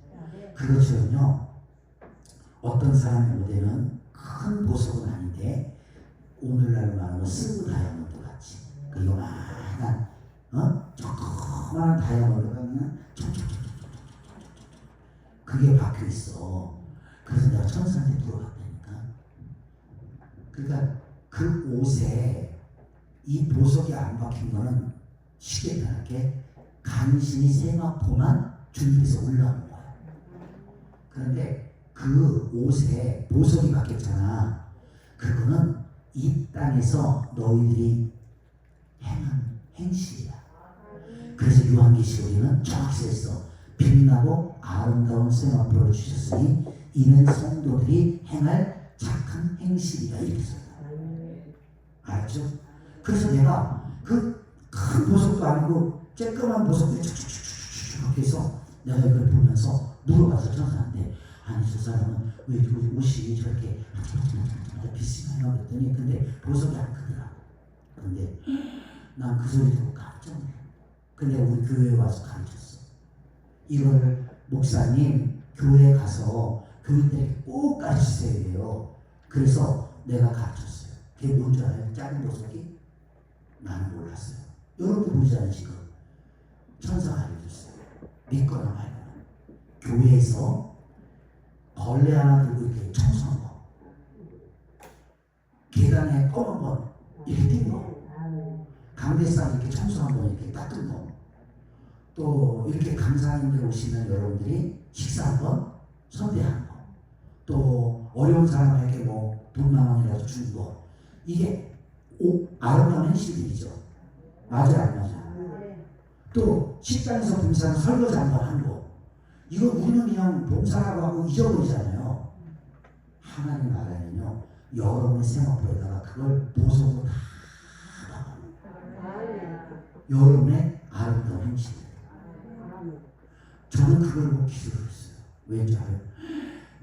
그것처럼요, 어떤 사람의 무대는 큰 보석은 아닌데 오늘날 말하면 스브 다이아몬드 같이, 그 요만한 조그만한 다이아몬드가 그냥 그게 박혀 있어. 그래서 내가 천사한테 물어봤다니까. 그러니까 그 옷에 이 보석이 안 박힌 거는 쉽게 말할게, 간신히 세마포만 준비해서 올라오는 거야. 그런데 그 옷에 보석이 박혔잖아. 그거는 이 땅에서 너희들이 행한 행실이야. 그래서 요한계시록에는 정확히 써있어. 빛나고 아름다운 세마포를 주셨으니 이는 성도들이 행할 착한 행실이라 이랬어요. 알았죠? 그래서 내가 그 큰 보석도 아니고 쬐끄만 보석들이 쭉 해서 내가 이걸 보면서 물어봤어. 천사한테. 아니 저 사람은 왜 옷이 저렇게 비싸요? 그랬더니 근데 보석이 안 크더라. 근데 난 그 소리 듣고 깜짝 놀랐어. 근데 우리 교회에 와서 가르쳤어. 이걸 목사님 교회에 가서 교인들에게 꼭 가르치세요 해요. 그래서 내가 가르쳤어요. 그게 뭔지 알아요? 작은 보석이? 나는 몰랐어요. 여러분도 보이잖아요. 지금 천사가 알려줬어요. 믿거나 말거나. 교회에서 걸레 하나 들고 이렇게 청소한 거, 계단에 검은 번 이렇게 뛴 거, 강대상 이렇게 청소 한번 이렇게 닦은 거, 또 이렇게 강사님들 오시면 여러분들이 식사 한번 선대한 거, 또 어려운 사람에게 뭐 돈만 원이라도 준 거, 이게 아름다운 행실들이죠. 맞아요, 안 맞아요? 또 식당에서 봉사는 설거지 한번 한 거, 이거 우리는 그냥 봉사라고 하고 잊어버리잖아요. 하나님 나라는요, 여러분의 생활에다가 그걸 보석으로 다 여러분의 아름다운 행실. 저는 그걸 보고 기도를 했어요. 왠지 알아요?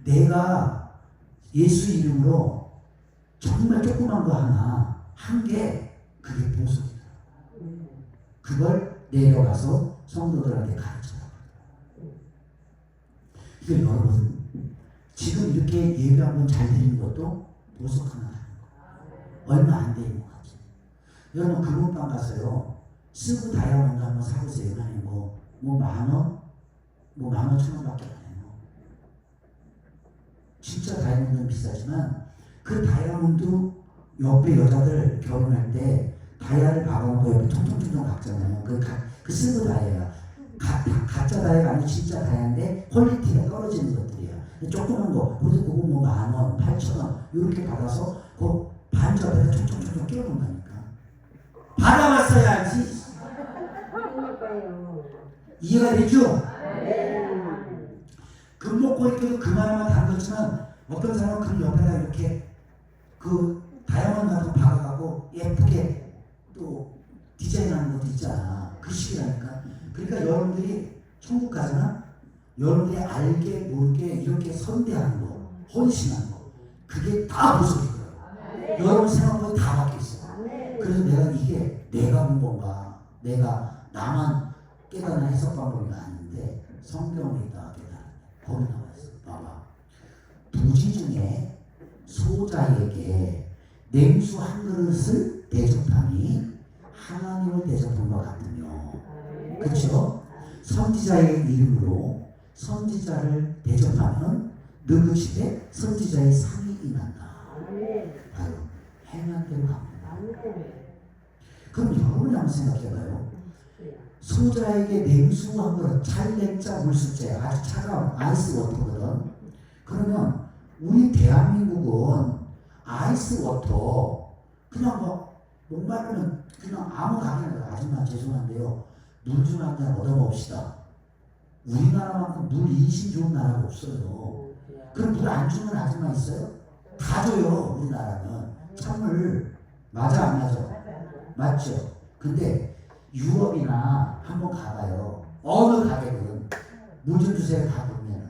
내가 예수 이름으로 정말 조그만 거 하나 한 게 그게 보석이다. 그걸 내려가서 성도들한테 가르쳐라. 이거 여러분 지금 이렇게 예배 한번 잘 드리는 것도 보석 하나 하는 거. 얼마 안 되는 것 같아요. 여러분 금은방 가서요. 쓰고 다이아몬드 한번 사보세요. 아니 뭐 10,000원? 뭐 15,000원밖에 안 해요. 진짜 다이아몬드는 비싸지만 그 다이아몬드 옆에 여자들 결혼할 때 다이아를 박아놓고 옆에 통통통통 박잖아요. 그 쓰고 다이아. 가짜 다이아가 아니고 진짜 다이아인데 퀄리티가 떨어지는 것들이야. 조그만 거, 그거 뭐 10,000원, 8,000원 이렇게 받아서 그 반지 앞에다 총총총총 끼워놓는다니까. 받아봤어야 알지. 이해가 되죠? 금 먹고 이렇게 그만하면 담겼지만 어떤 사람은 금 옆에다 이렇게 그 다이아몬드 같은 거 박아가고 예쁘게 또 디자인하는 것도 있잖아. 그 식이라니까. 그러니까 여러분들이 천국 가잖아. 여러분들이 알게 모르게 이렇게 선대하는 거, 헌신하는 거, 그게 다 보석이거든. 여러분 생각보다 다 바뀌었어. 그래서 내가 이게 내가 본 건가, 내가 나만 깨달은 해석 방법이 아닌데 성경에 있다가 깨달은 거기 나와 있어. 봐봐. 부지 중에 소자에게 냉수 한 그릇을 대접함이 하나님을 대접한 것 같으며, 그렇죠? 선지자의 이름으로 선지자를 대접하면 너그 집에 선지자의 상이 임한다. 바로 행한 대로 갑니다. 그럼 여러분이 한번 생각해봐요. 소자에게 냉수 한 그릇, 찰냉자 물수제, 아주 차가운 아이스 워터거든. 그러면 우리 대한민국은 아이스 워터 그냥 뭐 목마르면 그냥 아무 가게나 아줌마 죄송한데요, 물 좀 한 잔 얻어봅시다. 우리나라만큼 물 인심 좋은 나라가 없어요. 그럼 물 안 주는 아줌마 있어요? 다 줘요. 우리나라는 찬물. 맞아 안 맞아? 맞죠? 근데 유럽이나 한번 가봐요. 어느 가게든 물 좀 주세요. 다 돈 내놔.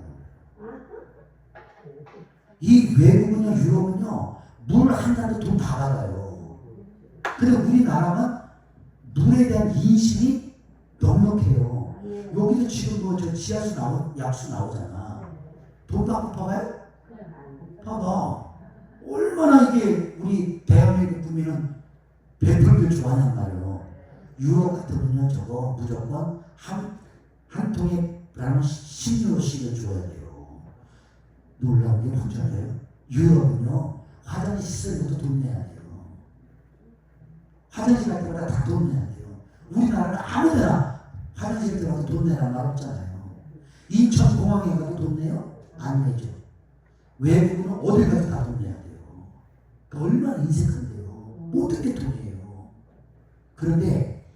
이 외국은요, 유럽은요, 물 한 잔도 돈 다 받아요. 근데 우리나라는 물에 대한 인식이 넉넉해요. 여기도 지금 뭐 저 지하수 약수 나오잖아. 돈 받고 봐봐요? 봐봐. 얼마나 이게 우리 대한민국 국민은 베풀기를 좋아하냔 말이에요. 유럽 같으면요, 저거 무조건 한 통에 10유로씩을 줘야 돼요. 놀라운 게 뭔지 알아요? 유럽은요, 화장실 쓸 것도 돈 내야 돼요. 화장실 갈 때마다 다 돈 내야 돼요. 우리나라는 아무데나 화장실 들어가도 돈 내라는 말 없잖아요. 인천공항에 가도 돈 내요? 안 내죠. 외국은 어딜 가도 다 돈 내야 돼요. 그러니까 얼마나 인색한데요. 모든 게 돈이에요. 그런데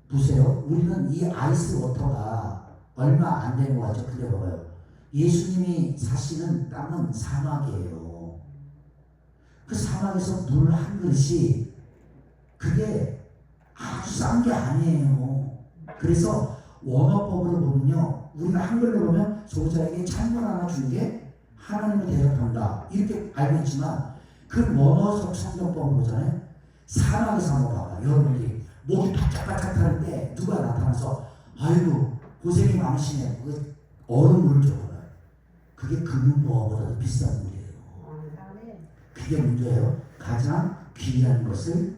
보세요. 우리는 이 아이스 워터가 얼마 안 되는 것 같죠? 근데 봐봐요. 예수님이 사시는 땅은 사막이에요. 그 사막에서 물 한 그릇이 그게 아주 싼 게 아니에요. 그래서 원어법으로 보면요, 우리가 한글로 보면 소자에게 찬물 하나 준 게 하나님을 대접한다 이렇게 알고 있지만, 그 원어적 성경법으로 보잖아요. 사막에서 한번 봐봐. 여러분들이 목이 바짝바짝 타는 때 누가 나타나서 아이고 고생이 많으시네, 그 얼음물을 줘봐요. 그게 금은보화보다도 비싼 물이에요. 그게 문제예요. 가장 귀한 것을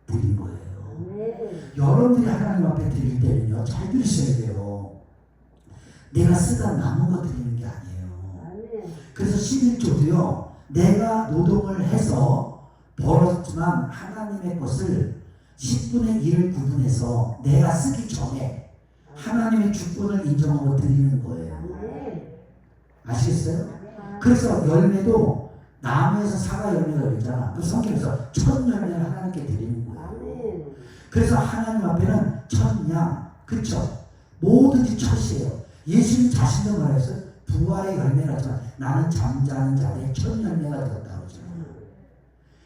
드린 거예요. 여러분들이 하나님 앞에 드릴 때는요, 잘 들으셔야 돼요. 내가 쓰다 남은 거 드리는 게 아니에요. 그래서 11조도요, 내가 노동을 해서 벌었지만 하나님의 것을 10분의 1을 구분해서 내가 쓰기 전에 하나님의 주권을 인정하고 드리는 거예요. 아시겠어요? 그래서 열매도 나무에서 사과 열매가 있잖아. 그 성경에서 첫 열매를 하나님께 드리는 거예요. 그래서 하나님 앞에는 첫 양, 그쵸? 뭐든지 첫이에요. 예수님 자신도 말했어요. 부활의 열매가 있잖아. 나는 잠자는 자들의 첫 열매가 되었다고 하잖아요.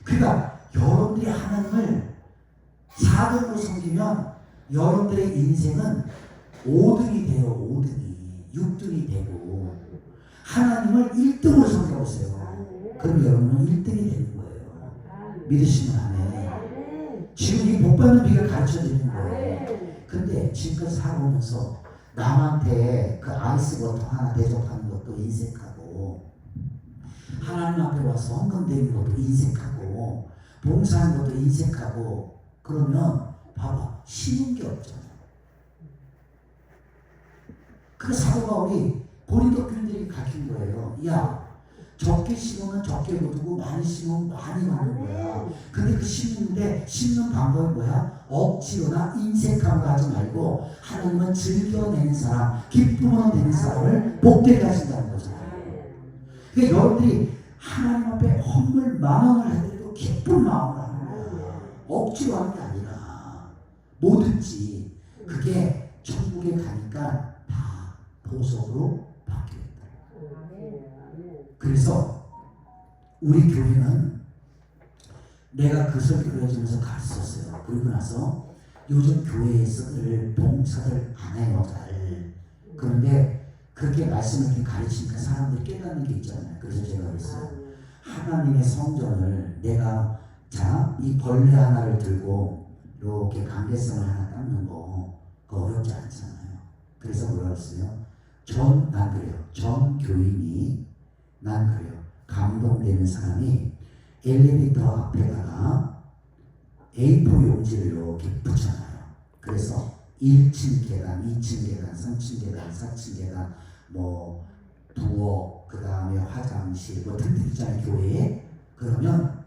그러니까 여러분들이 하나님을 4등으로 섬기면 여러분들의 인생은 5등이 돼요. 5등이 6등이 되고, 하나님을 1등으로 섬겨보세요. 그럼 여러분은 1등이 되는 거예요. 믿으시면 하네. 지금 이 복받는 비결 가르쳐 드리는 거예요. 근데 지금까지 살아오면서 남한테 그 아이스버터 하나 대접하는 것도 인색하고, 하나님 앞에 와서 헌금 드리는 것도 인색하고, 봉사하는 것도 인색하고, 그러면 봐봐, 쉬운 게 없잖아. 그 사도 바울이 고린도 교인들에게 가르친 거예요. 야, 적게 심으면 적게 거두고 많이 심으면 많이 거두는 거야. 근데 그 심는데 심는 방법이 뭐야? 억지로나 인색함으로 하지 말고 하나님은 즐겨내는 사람, 기쁨으로 내는 사람을 복되게 하신다는 거잖아요. 그러니까 여러분들이 하나님 앞에 헌물 10,000원을 해도 기쁜 마음으로 하는 거야. 억지로 하는 게 아니라 뭐든지 그게 천국에 가니까 다 보석으로 바뀌었다. 그래서 우리 교회는 내가 그 설교를 해주면서 가르쳤어요. 그리고 나서 요즘 교회에서들 봉사를 안 해요, 잘. 그런데 그렇게 말씀을 이렇게 가르치니까 사람들이 깨닫는 게 있잖아요. 그래서 제가 그랬어요. 하나님의 성전을 내가, 자, 이 벌레 하나를 들고 이렇게 관계성을 하나 닦는 거, 그거 어렵지 않잖아요. 그래서 뭐라 그랬어요? 난 그래요. 전 교인이, 난 그래요. 감동되는 사람이 엘리베이터 앞에다가 A4 용지를 이렇게 붙여놔요. 그래서 1층 계단, 2층 계단, 3층 계단, 4층 계단, 뭐 부엌, 그 다음에 화장실, 뭐 등등 있잖아요, 교회에. 그러면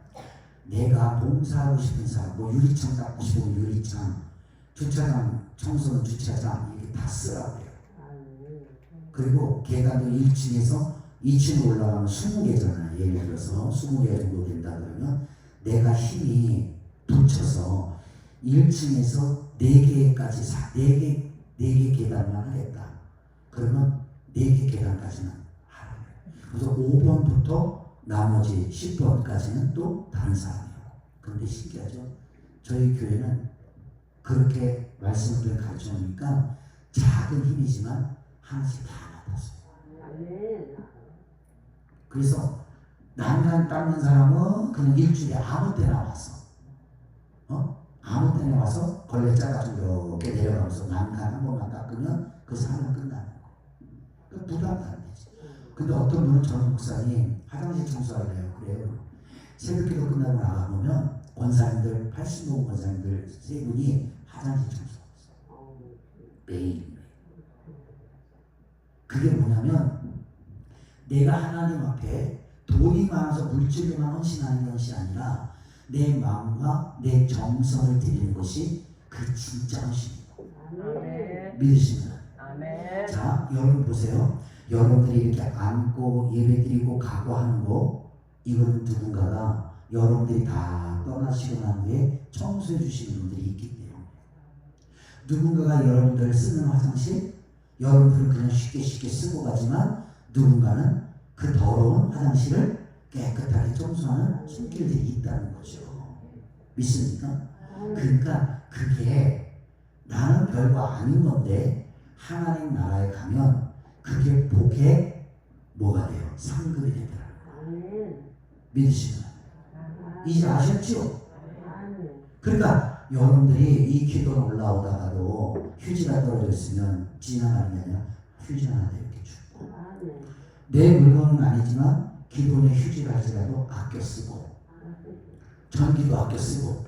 내가 봉사하고 싶은 사람, 뭐 유리창 닦고 싶으면 유리창, 주차장 청소는 주차장, 이렇게 다 쓰라고 해요. 그리고 계단도 1층에서 2층 올라가면 20개잖아요. 예를 들어서 20개 정도 된다 그러면 내가 힘이 붙여서 1층에서 4개까지 4개 계단만 하겠다. 그러면 4개 계단까지는 하라고 해요. 그래서 5번부터 나머지 10번까지는 또 다른 사람이에요. 그런데 신기하죠? 저희 교회는 그렇게 말씀을 가르쳐 놓으니까 작은 힘이지만 하나씩 다 맡았어요. 그래서 난간 닦는 사람은 그냥 일주일에 아무 때나 와서, 아무 때나 와서 걸레 짜가지고 이렇게 내려가면서 난간 한 번만 닦으면 그 사람은 끝나는 거. 그 부담도 안 되지. 근데 어떤 분은 전 목사님 화장실 청소하래요. 그래요. 새벽기도 끝나고 나가보면 권사님들, 80명 권사님들 세 분이 화장실 청소하고 있어요. 매일. 그게 뭐냐면 내가 하나님 앞에 돈이 많아서 물질로만 헌신하는 것이 아니라 내 마음과 내 정성을 드리는 것이 그 진짜 헌신입니다. 믿으시면. 자, 여러분 보세요. 여러분들이 이렇게 앉고 예배드리고 가고 하는 거, 이거는 누군가가 여러분들이 다 떠나시고 난 후에 청소해 주시는 분들이 있기 때문에, 누군가가 여러분들을 쓰는 화장실, 여러분들은 그냥 쉽게 쓰고 가지만 누군가는 그 더러운 화장실을 깨끗하게 청소하는 손길들이 있다는 거죠. 믿습니까? 그러니까 그게 나는 별거 아닌 건데 하나님 나라에 가면 그게 복의 뭐가 돼요? 상급이 되더라고요. 믿으시면 이제 아셨죠? 그러니까 여러분들이 이 기도가 올라오다가도 휴지가 떨어져 있으면 지나가는 게 아니라 휴지 하나 이렇게 주고 내 물건은 아니지만 기존의 휴지를 할지라도 아껴 쓰고 전기도 아껴 쓰고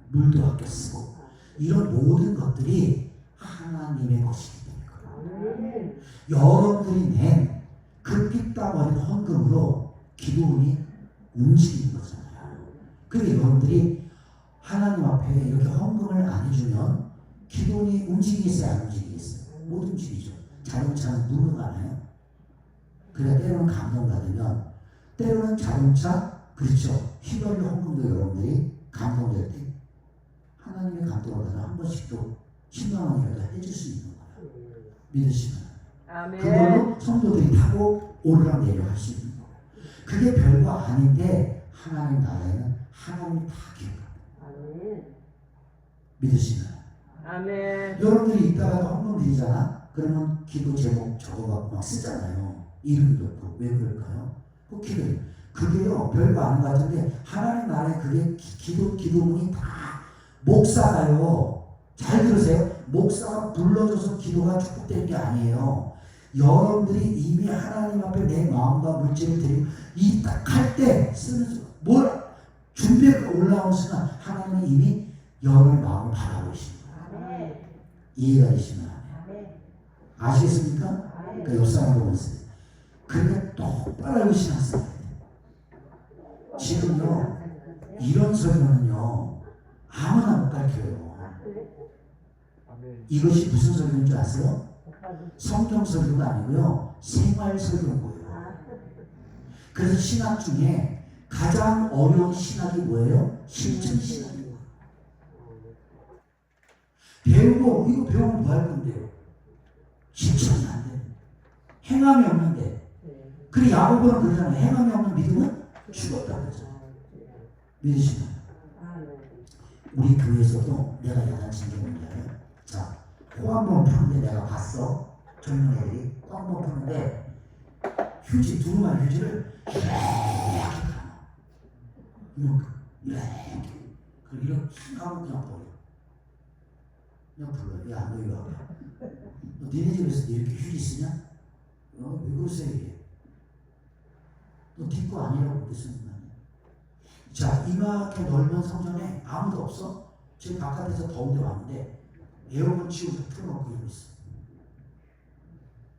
물도 아껴 쓰고 이런 모든 것들이 하나님의 것이기 때문에 여러분들이 낸 그 피땀 어린 헌금으로 기도원이 움직이는 거잖아요. 그러니까 여러분들이 하나님 앞에 이렇게 헌금을 안 해주면 기도원이 움직이겠어요? 안 움직이겠어요? 못 움직이죠. 자동차는 누르고 가나요? 그래 때로는 감동받으면 때로는 자동차 그렇죠. 휘발유 헌금도 여러분들이 감동될 때 하나님의 감동을 받아 한 번씩도 10만 원이라도 해줄 수 있는 거야. 믿으시면 아멘. 그걸로 성도들이 타고 오르락내리락 할 수 있는 거야. 그게 별거 아닌데 하나님 나라에는 하나님이 다 기억합니다. 믿으시면 아멘. 여러분들이 이따가도 헌금 드리잖아. 그러면 기도 제목 적어갖고 막 쓰잖아요. 이름 넣고 왜 그럴까요? 그 기도 그게요 별거 아닌 것 같은데 하나님 나라에 그게 기도문이 다 목사가요. 잘 들으세요. 목사가 불러줘서 기도가 축복되는 게 아니에요. 여러분들이 이미 하나님 앞에 내 마음과 물질을 드리고 이 딱 할 때 쓰는 뭘 준비가 올라오는 순간 하나님은 이미 여러분의 마음을 바라보시는 거예요. 이해가 되시면 아시겠습니까? 그러니까 옆 사람 보고 있어요. 그러니까 똑바로 알고 신앙생활 해야 돼요. 지금요 이런 설교는요 아무나 못 가르쳐요. 이것이 무슨 설교인 줄 아세요? 성경 설교가 아니고요 생활 설교인 거예요. 그래서 신학 중에 가장 어려운 신학이 뭐예요? 실천 신학이에요. 배우고 이거 배우면 뭐 할 건데요? 실천이 안 돼. 행함이 없는데. 그래 야고보는 그러잖아요. 행함이 없는 믿음은 죽었다 그러잖아요. 믿으시나요? 우리 교회에서도 내가 야단친 게 뭔가요? 자, 코 한 번 푸는데 내가 봤어. 젊은 애들이 코 한 번 푸는데 휴지 두루마리 휴지를 이렇게 감아. 이렇게 이렇게 하고 그냥 버려. 그냥 불러. 야, 너 이리 와봐. 너 니네 집에서 이렇게 휴지 쓰냐? 왜 그러세요 이게? 너 뒷거 아니라고 그렇게 쓰는 거 아니야? 자, 이만큼 넓은 성전에 아무도 없어? 지금 바깥에서 더운데 왔는데 에어컨 치우고 틀어놓고 이러고 있어.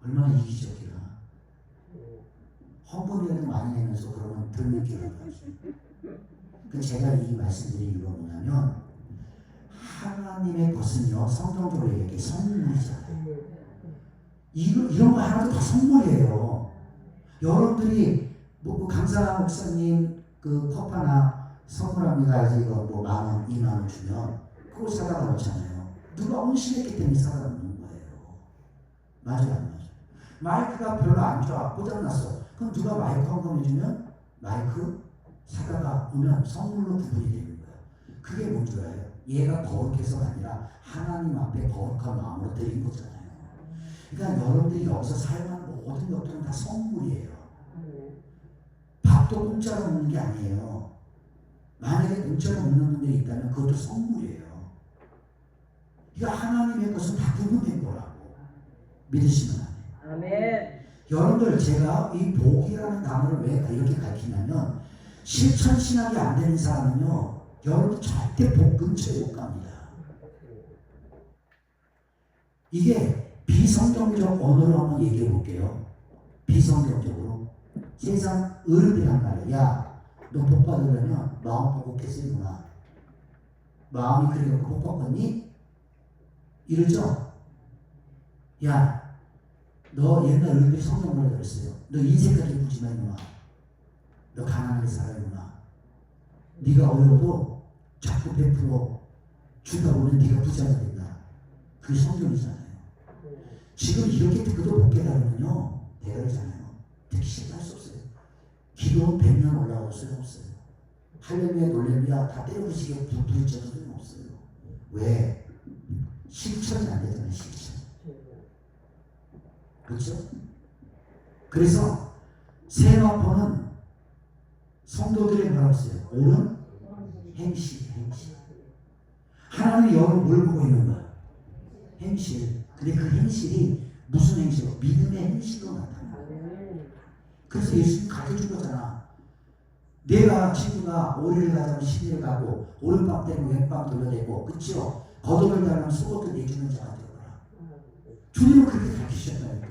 얼마나 이기적이야. 헌금이라도 많이 내면서 그러면 덜 느끼라고 하지. 그 제가 이 말씀드린 이유가 뭐냐면 하나님의 것은요 성경적으로 얘기해 선물이잖아요. 이런 거 하나도 다 선물이에요. 여러분들이 뭐 강사 목사님 그 컵 하나 선물합니다 해서 이거 뭐 10,000원, 20,000원 주면 그걸 사다가 놓잖아요. 누가 헌신했기 때문에 사다가 놓는 거예요. 맞아요 안 맞아요? 마이크가 별로 안 좋아 고장났어. 그럼 누가 마이크 헌금해주면 마이크 사다가 오면 선물로 구분이 되는 거예요. 그게 뭔 줄 알아요? 얘가 거룩해서가 아니라 하나님 앞에 거룩한 마음으로 드린 거잖아요. 그러니까 여러분들이 여기서 사용하는 모든 것들은 다 선물이에요. 밥도 공짜로 먹는 게 아니에요. 만약에 공짜로 먹는 분들이 있다면 그것도 선물이에요. 그러니까 하나님의 것은 다 구분된 거라고 믿으시면 안 돼요. 아멘. 여러분들 제가 이 복이라는 단어를 왜 이렇게 가르치냐면 실천 신학이 안 되는 사람은요 여러분 절대 복 근처에 못 갑니다. 이게 비성경적 언어로 한번 얘기해 볼게요. 비성경적으로 세상 어른이란 말이야. 야, 너 복 받으려면 마음 복게 쓰구나. 마음이 그래 복 받겠니? 이러죠? 야, 너 옛날 어른들이 성경을 들었어요. 너 인생까지 굳지 마 이놈아. 너 가난하게 살아야구나. 네가 어려워도 자꾸 베풀어 주다 보면 네가 부자가 된다. 그게 성경이잖아요. 지금 이렇게 듣고도 못 깨달으면요 대단하잖아요. 듣기 싫다 할 수 없어요. 기도 100년 올라올 수는 없어요. 할렐루야 놀래미야 다 때려부시게 부딪혀도 소용없어요. 왜? 실천이 안 되잖아요. 실천. 그렇죠? 그래서 세마포는 성도들의 뭐라고 써요? 옳은 행실, 행실. 하나님이 여러분 뭘 보고 있는 거야? 행실. 근데 그 행실이 무슨 행실로? 믿음의 행실로 나타나요. 그래서 예수님 가르쳐준 거잖아. 내가 친구가 오리를 가자면 시내를 가고 오른밤 때문에 왼밤 돌려대고 그치요? 겉옷을 달라면 속옷도 내주는 자가 되어라. 주님은 그렇게 가르치셨다니까.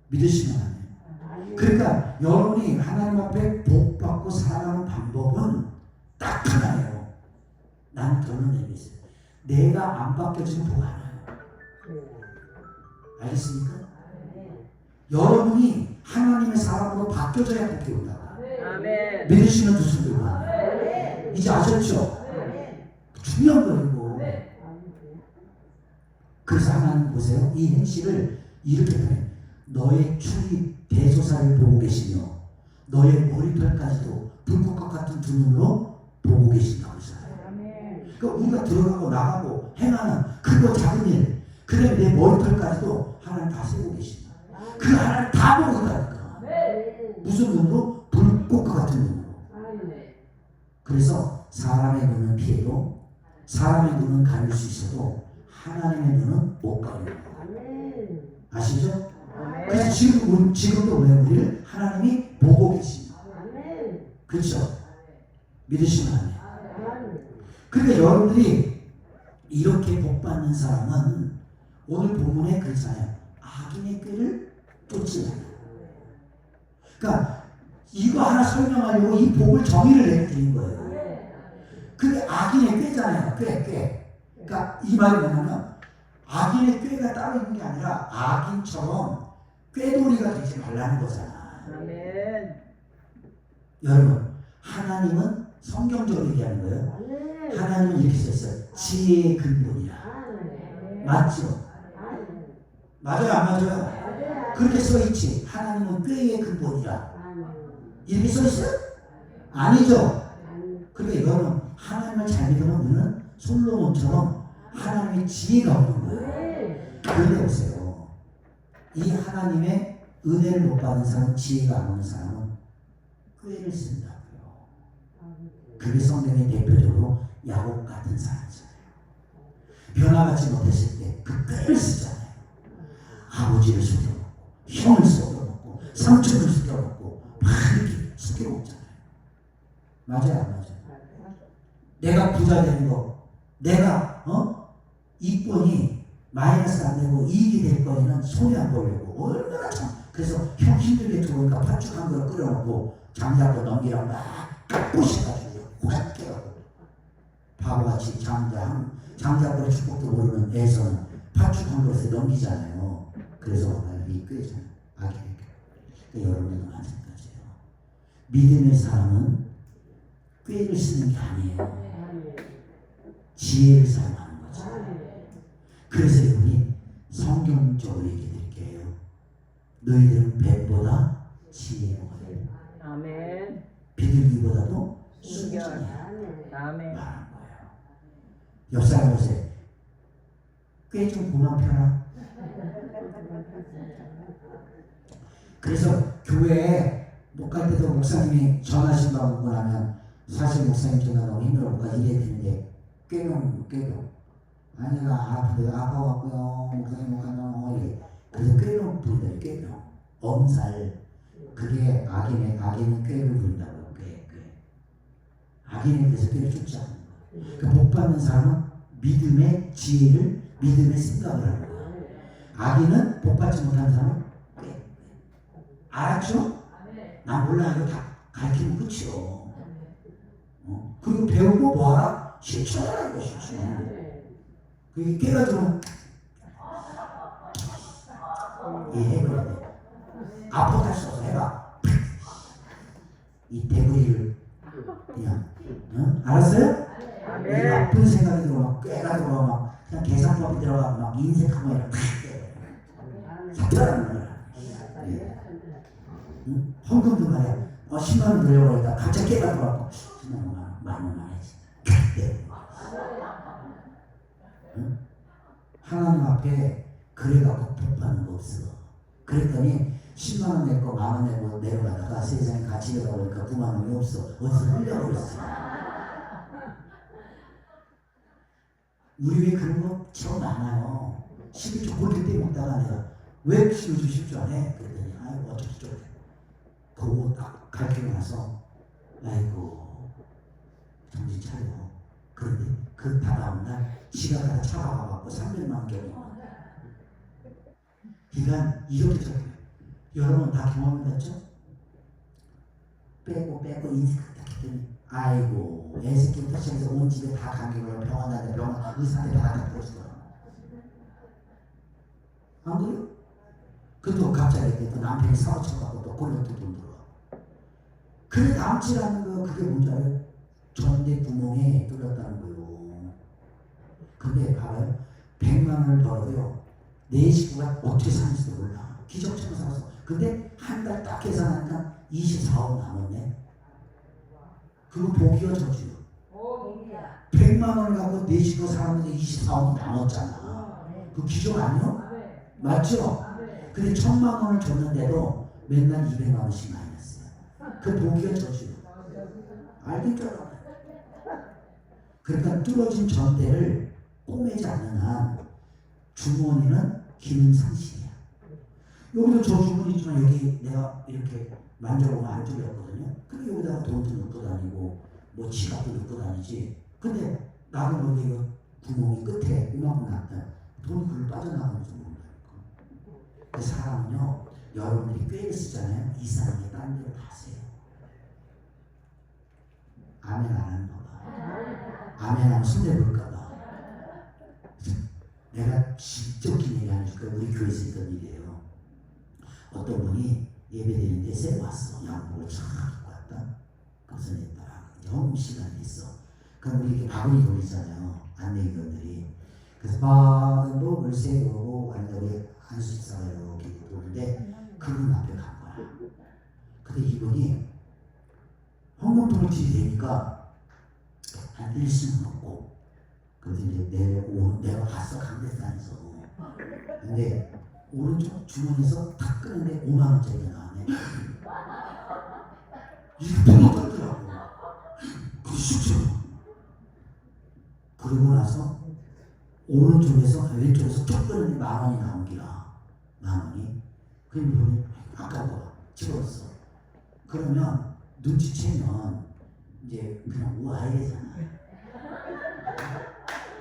믿으시면 안 돼요. 그러니까 여러분이 하나님 앞에 복 받고 살아가는 방법은 딱 하나예요. 나는 결론 내리겠어요. 내가 안 바뀌어지면 복 안 와요. 알겠습니까? 여러분이 하나님의 사람으로 바뀌어져야 복이 온다. 아멘. 믿으시는 두 손 들고 이제 아셨죠? 중요한 거예요. 그래서 하나님 보세요. 이 행실을 이렇게 해. 너의 출입 대소사를 보고 계시며 너의 머리털까지도 불꽃과 같은 두 눈으로 보고 계신다고 했어요. 그러니까 우리가 들어가고 나가고 행하는 크고 작은 일, 그다음에 내 머리털까지도 하나님 다 세고 계신다. 그 하나님 다 보고 있다니까. 무슨 눈으로? 불꽃과 같은 눈으로. 그래서 사람의 눈은 피해도 사람의 눈은 가릴 수 있어도 하나님의 눈은 못 가려요. 아시죠? 그래서 지금도 왜 우리를 하나님이 보고 계십니다. 그렇죠? 믿으시면 안 돼요. 그러니까 여러분들이 이렇게 복받는 사람은 오늘 본문에 그렇잖아요. 악인의 꾀를 쫓지 않아요. 그러니까 이거 하나 설명하려고 이 복을 정의를 내드린 거예요. 그게 악인의 꾀잖아요. 꾀. 그러니까 이 말이 뭐냐면 악인의 꾀가 따로 있는 게 아니라 악인처럼 꾀돌이가 되지 말라는 거잖아. 아멘. 여러분, 하나님은 성경적으로 얘기하는 거예요. 하나님은 이렇게 써있어요. 지혜의 근본이라. 맞죠? 맞아요, 안 맞아요? 그렇게 써있지. 하나님은 꾀의 근본이라. 이렇게 써있어요? 아니죠? 그러니까 여러분, 하나님을 잘 믿으면 우리는 솔로몬처럼 하나님의 지혜가 없는 거예요. 그런데 보세요. 이 하나님의 은혜를 못 받은 사람은, 지혜가 안 오는 사람은 꾀를 쓴다고요. 그게 성경의 대표적으로 야곱 같은 사람이잖아요. 변화받지 못했을 때 그 꾀를 쓰잖아요. 아버지를 속여먹고 형을 속여먹고 삼촌을 속여먹고 막 이렇게 속여먹잖아요. 맞아요, 안 맞아요? 내가 부자 되는 거, 내가 이권이 마이너스 안 되고 이익이 될 거에는 손해 안 보려고 얼마나 참. 그래서 형 힘들게 들어오니까 팥죽 한 그릇 끓여놓고 장작도 넘기라고 막 부셔가지고 확 깨가지고 바보같이 장작으로 축복도 모르는 애서는 팥죽 한 그릇에 넘기잖아요. 그래서 이 꾀잖아요. 악이니까. 여러분들도 마찬가지예요. 믿음의 사람은 꾀를 쓰는 게 아니에요. 지혜를 사용하는 거죠. 그래서 여러분이 성경적으로 얘기해 드릴게요. 너희들은 뱀보다 지혜로워. 아멘. 비둘기보다도 순전해. 아멘. 말한 거예요. 옆 사람 보세요. 꽤 좀 그만 펴라. 그래서 교회에 못 갈 때도 목사님이 전화하신다고 오고 나면 사실 목사님 전화 너무 힘들어 못 가지 이래야 되는데 꾀병 아니가 아픈데 아파갖고요 목사님 못 가면 이래. 그래서 꾀병 부른다. 꾀병 엄살. 그게 악인은 꾀를 부른다고요. 꾀. 악인에 대해서 꾀를 쫓지 않는 거예요. 그 복 받는 사람은 믿음의 지혜를 믿음의 생각을 하는 거예요. 악인은 복 받지 못하는 사람은 꾀. 알았죠? 나 몰라. 이거 다 가르치면 끝이요. 그리고 배우고 뭐하라? 실천하라 이거 실천. 그게 깨가 들어오면 해버려야 돼. 앞으로 할 수 없어. 해봐. 이 대구리를 그냥 알았어요? 이 나쁜 생각이 들어오면 꾀가 들어오면 그냥 계산법이 들어가고 막 인색하고 이렇게 사표라는 거야. 예. 응? 헌금도 말이야. 10만 원 들려고 했다. 갑자기 깨달아갖고 10만 원, 만 원만 해야지. 네. 응? 하나님 앞에 그래갖고 복 받는 거 없어. 그랬더니 10만 원 내고 만 원 내고 내려가다가 세상에 같이 내다 보니까 9만 원이 없어. 어디서 흘려버렸어. 우리 왜 그런 거 참 많아요. 12조 골드 때 먹다가 내가 왜 12조 10조 안 해? 그랬더니 아이고 어쩌고 저쩌고 그거 딱 가르치고 나서 아이고 정신 차려. 그런데 그 다다음 날 지가 다 차가 와갖고 300만 개월 그러니까 이렇게 적혀요. 여러분 다 경험해봤죠? 빼고 인생 딱 했더니 아이고 애새끼부터 시작해서 온 집에 다 감기 걸려 병원 다녀 병원 의사한테 다 보여주더라. 안 그래요? 그또 갑자기 또 남편이 사고쳐갖고 또 꼴로 또 돈 들어와. 그래 남치라는 거 그게 뭔지 알아요? 전대 구멍에 뚫렸다는 거예요. 근데 봐봐요. 100만 원을 벌어도요. 내 식구가 어떻게 사는지도 몰라. 기적처럼 살았어. 근데 한 달 딱 계산하니까 24억 남았네. 그거 복이요 저주요. 100만 원을 갖고 내 식구 살았는데 24억이 남았잖아. 그 기적 아니요? 맞죠? 근데 1000만 원을 줬는데도 맨날 200만 원씩 마이너스야. 그 복이요 저주요. 알겠죠? 그러니까 뚫어진 전대를 꼬매지 않는 한 주머니는 기는 상실이야. 여기도 저 주머니지만 여기 내가 이렇게 만져보면 안 뚫렸거든요. 근데 여기다가 돈도 넣고 다니고 뭐 지갑도 넣고 다니지. 근데 나도 모르게 이거 구멍이 끝에 이만큼 났다. 돈이 그걸 빠져나가는 줄 모른다니까. 그 사람은요, 여러분들이 꾀를 쓰잖아요. 이 사람이 딴 데로 가세요. 아멘 안 하는 거 봐. 아멘 하면 손해 볼까봐. 내가 진짜 웃긴 얘기 하는 줄까? 우리 교회에서 있던 일이에요. 어떤 분이 예배드리는데 쎄 왔어. 양복을 쫙 입고 왔다. 그래서 내 따라 너무 시간이 있어. 그럼 우리 이렇게 바구니 돌리잖아요. 안내위원들이. 그래서 받은 복을 세우고 아니다 우리 안수집사가 이렇게 도는데 그분 앞에 간 거야. 근데 이분이 헌금통을 들이대니까 한 1씩 먹고 그래서 이제 내가 갔어 강대산에서. 근데 오른쪽 주머니에서 탁 끄는데 5만 원짜리가 나왔네. 이게 떨더라고. 그 쉽죠. 그러고 나서 오른쪽에서 왼쪽에서 쭉 끄는데 10,000원이 나온 기라. 10,000원이. 그럼 보니 아까워. 집었어. 그러면 눈치채면 이제 그냥 와야 되잖아.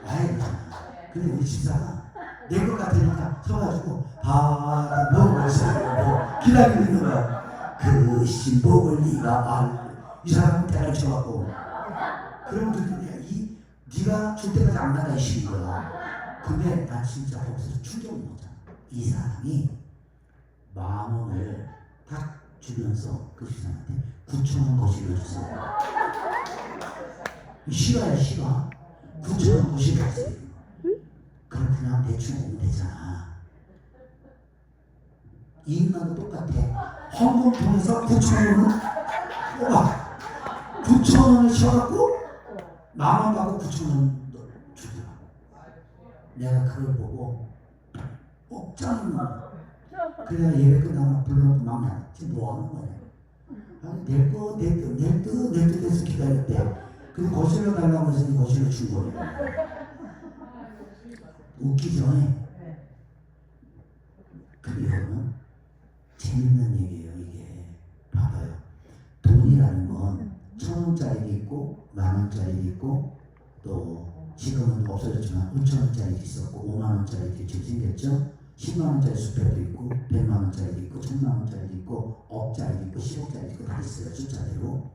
와야 되잖아. 근데 우리 집사가 내 것 같으니까 서가지고 먹을 사람을 기다리고 있는 거야. 그 신복을 네가 이 사람은 대가리 쳐갖고 그럼 네가 줄 때까지 안 나가 이시는 거야. 근데 난 진짜 거기서 충격을 먹잖아. 이 사람이 10,000원을 딱 주면서 그 집사한테 9,000원 거실로 주세요. 싫어요 싫어. 9,000원 거실로 주세요. 그럼 그냥 대충 오면 되잖아. 이 인간도 똑같아. 헌금 통해서 9,000원을 뽑아. 9,000원을 쳐갖고 10,000원 받고 9,000원 주더라고. 내가 그걸 보고 짱. 그래야 예배 끝나면 불러놓고 막냐. 지금 뭐 하는 거냐. 낼거 돼서 기다렸대. 근데 거실로 달라고 해서 거실로 준 거예요. 웃기죠? 근데 여러분 재밌는 얘기예요. 이게 봐봐요. 돈이라는 건 1,000원짜리도 있고 10,000원짜리도 있고 또 지금은 없어졌지만 5,000원짜리도 있었고 50,000원짜리도 지금 생겼죠. 10만원짜리 수표도 있고 100만원짜리도 있고 1,000만원짜리도 있고 억짜리도 있고 10억짜리도 있고 다 있어요. 숫자대로.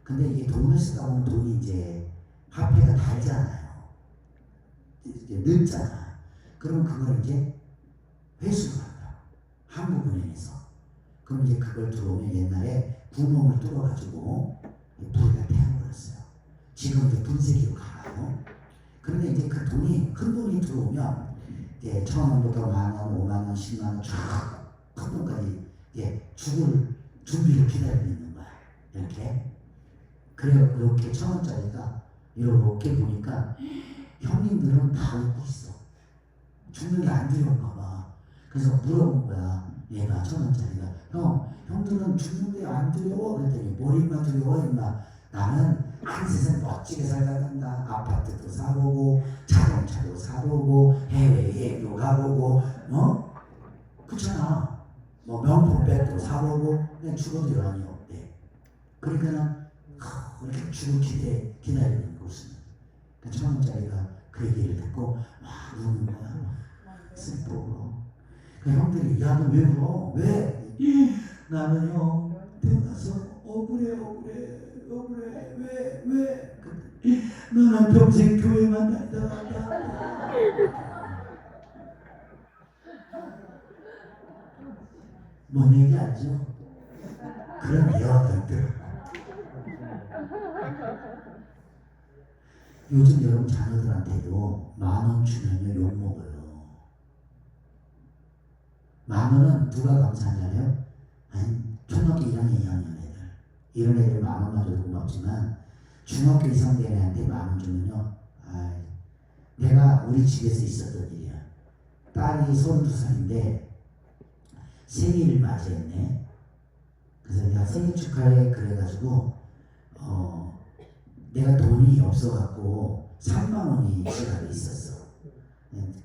근데 이게 돈을 쓰다 보면 돈이 이제 화폐가 달잖아요. 이제 늦잖아. 그럼 그걸 이제 회수를 한다. 한국은행에서. 그럼 이제 그걸 들어오면 옛날에 구멍을 뚫어가지고 불이가 태워버렸어요. 지금 이제 분쇄기로 가요. 그런데 이제 그 돈이 큰 돈이 들어오면 예, 1,000원부터 10,000원, 50,000원, 100,000원 쫙 큰 돈까지 예, 죽을 준비를 기다리고 있는 거야. 이렇게. 그래요. 이렇게 1,000원짜리가 이렇게 보니까 형님들은 다 웃고 있어. 죽는 게 안 두려운가 봐. 그래서 물어본 거야. 얘가 1,000원짜리가 형들은 죽는 게 안 두려워? 그랬더니 뭘 임마 두려워 임마. 나는 한 세상 멋지게 살다 간다. 아파트도 사보고 자동차도 사보고 해외여행도 가보고 그렇잖아. 뭐 명품백도 사보고 그냥 죽어도 여한이 없대. 그러니까는 이렇게 죽을 기다리는 곳은 그 1,000원짜리가 그 얘기를 듣고 막 우는 거야. 슬프고. 그 형들이 야 너 왜 울어? 왜? 나는요 태어나서 억울해 왜? 나는 평생 교회만 다니다가 뭔 얘기 알죠? 그런 예언들. 요즘 여러분 자녀들한테도 10,000원 주면요 욕먹어요. 10,000원은 누가 감사하냐면 아니 초등학교 1학년 2학년 애들 이런 애들 10,000원만 줘도 고맙지만 중학교 이상 된 애한테 10,000원 주면요 내가 우리 집에서 있었던 일이야. 딸이 32살인데 생일을 맞이했네. 그래서 내가 생일 축하해 그래가지고 내가 돈이 없어갖고 30,000원이 지갑에 있었어.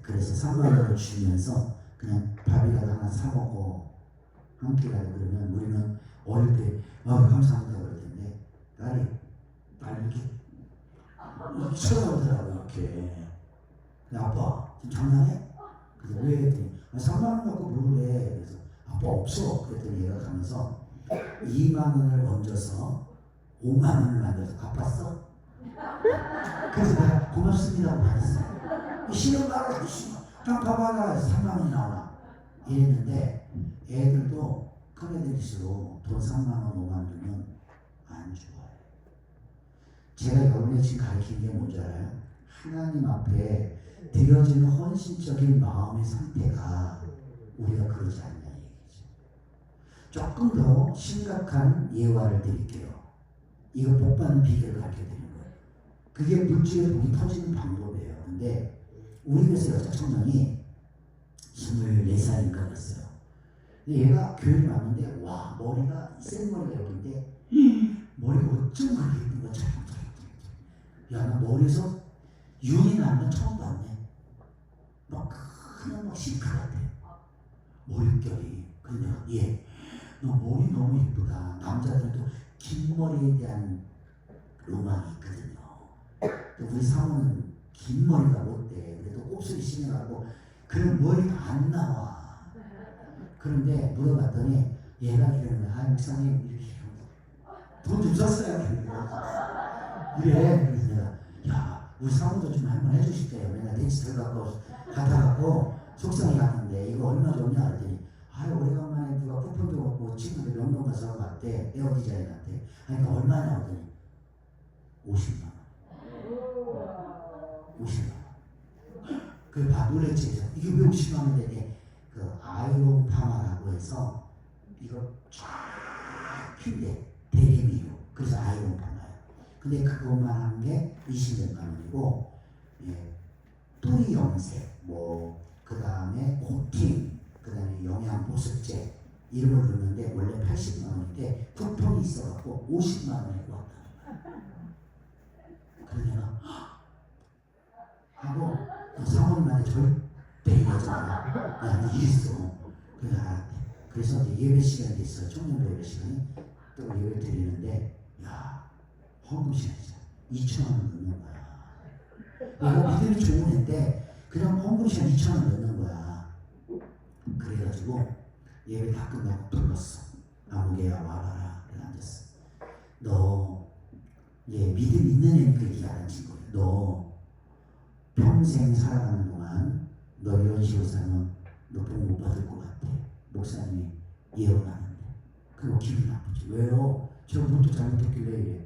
그래서 30,000원을 주면서 그냥 밥이라도 하나 사 먹고 한 끼라도 그러면 우리는 어릴 때 감사합니다 그럴 텐데 딸이 이렇게 쳐다보더라고 이렇게. 아빠 지금 장난해? 그래서 왜? 그랬더니 30,000원 갖고 뭘 해? 그래서 아빠 없어. 그랬더니 얘가 가면서 20,000원을 얹어서 50,000원을 만들어서 갚았어. 그래서 내가 고맙습니다 하고 받았어. 싫은 말을 하시면 딱 봐봐라 30,000원이 나오나 이랬는데 애들도 큰 애들일수록 돈 30,000원 50,000원 주면 안 좋아해. 제가 여러분이 지금 가르치는 게 뭔지 알아요? 하나님 앞에 드려지는 헌신적인 마음의 상태가 우리가 그러지 않냐 얘기죠. 조금 더 심각한 예화를 드릴게요. 이거 복 받는 비결을 가르쳐드리는 거예요. 그게 물질의 복이 터지는 방법이에요. 근데 우리 교회에서 여자 청년이 24살인가 그랬어요. 근데 얘가 교회를 왔는데 와 머리가 생머리가 여기인데 머리가 어쩜 그렇게 예쁜 거야. 야 나 머리에서 윤이 나는 건 처음 봤네. 막 그냥 막 시크하대 머릿결이. 그래서 내가 너 머리 너무 예쁘다. 남자들은 또 긴 머리에 대한 로망이 있거든요. 우리 사모는 긴 머리가 못돼. 그래도 곱슬이 심해가지고 그런 머리가 안 나와. 그런데 물어봤더니 얘가 이러는 거야. 목사님 이렇게 돈 좀 썼어요. 이래. 그래서 내가 야 우리 사모도 좀 한번 해주실게요. 맨날 댄스 갖다갖고 속상해 갔는데 이거 얼마 줬냐 그랬더니 오래간만에 누가 쿠폰도 갖고 친구들 명동 가서 갔대. 에어 디자인 갔대. 그러니까 얼마냐 그랬더니 50만 원. 50만 원. 그래 봐 놀랬지. 이게 왜 50만 원 되니? 그 아이론 파마라고 해서 이거 쫙 핀대. 대리미로. 그래서 아이론 파마야. 근데 그것만 하는 게 20몇만 원이고 뿌리 염색 그 다음에 코팅 그 다음에 영양 보습제 이런 걸 넣는데 원래 80만 원인데 쿠폰이 있어갖고 50만 원에 왔다. 그래서 내가 하고 사모님한테 절대 얘기하잖아. 야 너 이랬어. 그래서 알았대. 그래서 이제 예배 시간이 됐어요. 청년부 예배 시간이. 또 예배 드리는데 야 헌금 시간이잖아. 2,000원 넣는 거야. 내가 믿음이 좋은 애인데 그냥 헌금 시간 2,000원 넣는 거야. 그래가지고 예배 다 끝나고 불렀어. 아무개야 와봐라. 그래 앉았어. 너 믿음 있는 애는 그렇게 안 하신 거야. 너 평생 살아가는 동안 너 이런 식으로 살면 너 복 못 받을 것 같아. 목사님이 예언하는데. 그리고 기분 나쁘지. 왜요? 제가 뭘또 잘못했길래 이래.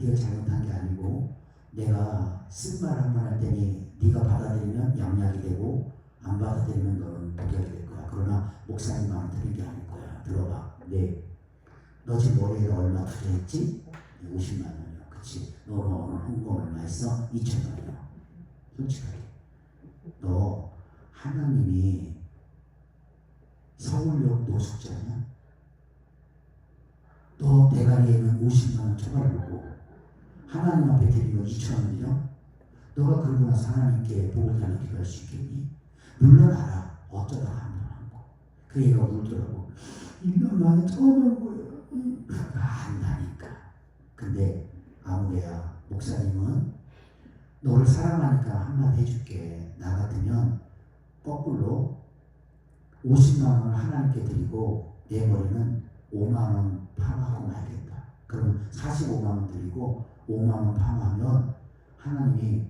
네가 잘못한 게 아니고 내가 쓴 말 한 번 할 때니 네가 받아들이면 양약이 되고 안 받아들이면 너는 포기하게 될 거야. 그러나 목사님 마음 드는 게 아닐 거야. 들어봐. 네. 너 지금 머리에다 얼마 투자했지? 50만 원이요. 그치? 너 오늘 홍보 얼마 했어? 2천만 원이요. 솔직하게. 너 하나님이 서울역 노숙자냐? 너 대가리에 있는 50만 원 초과르고 하나님 앞에 드린 거 2천 원이요? 너가 그러고 나서 하나님께 복을 달라고 기도할 수 있겠니? 물러나라. 어쩌다가 한번 한 거. 그 얘가 울더라고. 1년 만에 처음 한 거예요. 안다니까. 근데 아무래야 목사님은 너를 사랑하니까 한마디 해줄게. 나 같으면 거꾸로 50만 원을 하나님께 드리고 내 머리는 5만 원 파마하고 말겠다. 그러면 45만 원 드리고 5만 원 파마하면 하나님이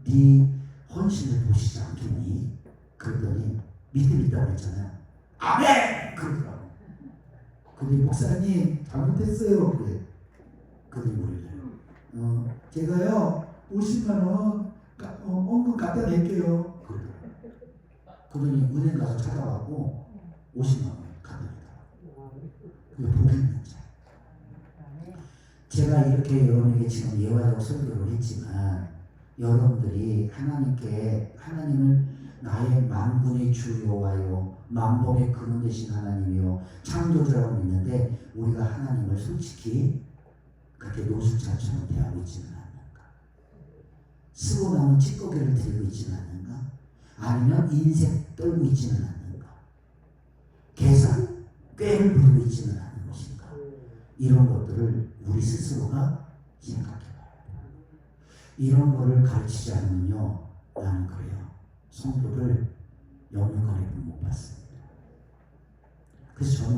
네 헌신을 보시지 않겠니? 그러더니 믿음 있다고 했잖아요. 아멘! 그러더라고. 근데 목사님 잘못했어요. 그래. 그러더니 뭐래요? 제가요 50만 원 원금 갖다 낼게요. 그러더니 은행 가서 찾아가고 50만 원 갖다 내더라고. 그게 복이 있는 자. 제가 이렇게 여러분에게 지금 예화적 설교를 했지만 여러분들이 하나님을 나의 만군의 주 여호와요 만복의 근원 되신 하나님이요 창조주라고 믿는데 우리가 하나님을 솔직히 그렇게 노숙자처럼 대하고 있지는 않는가? 쓰고 남은 찌꺼기를 들고 있지는 않는가? 아니면 인색 떨고 있지는 않는가? 계산, 꾀를 부리고 있지는 않는 것인가? 이런 것들을 우리 스스로가 생각해봐야 돼요. 이런 거를 가르치지 않으면요 나는 그래요. 성도를 영역하게 못 봤습니다. 그래서 저는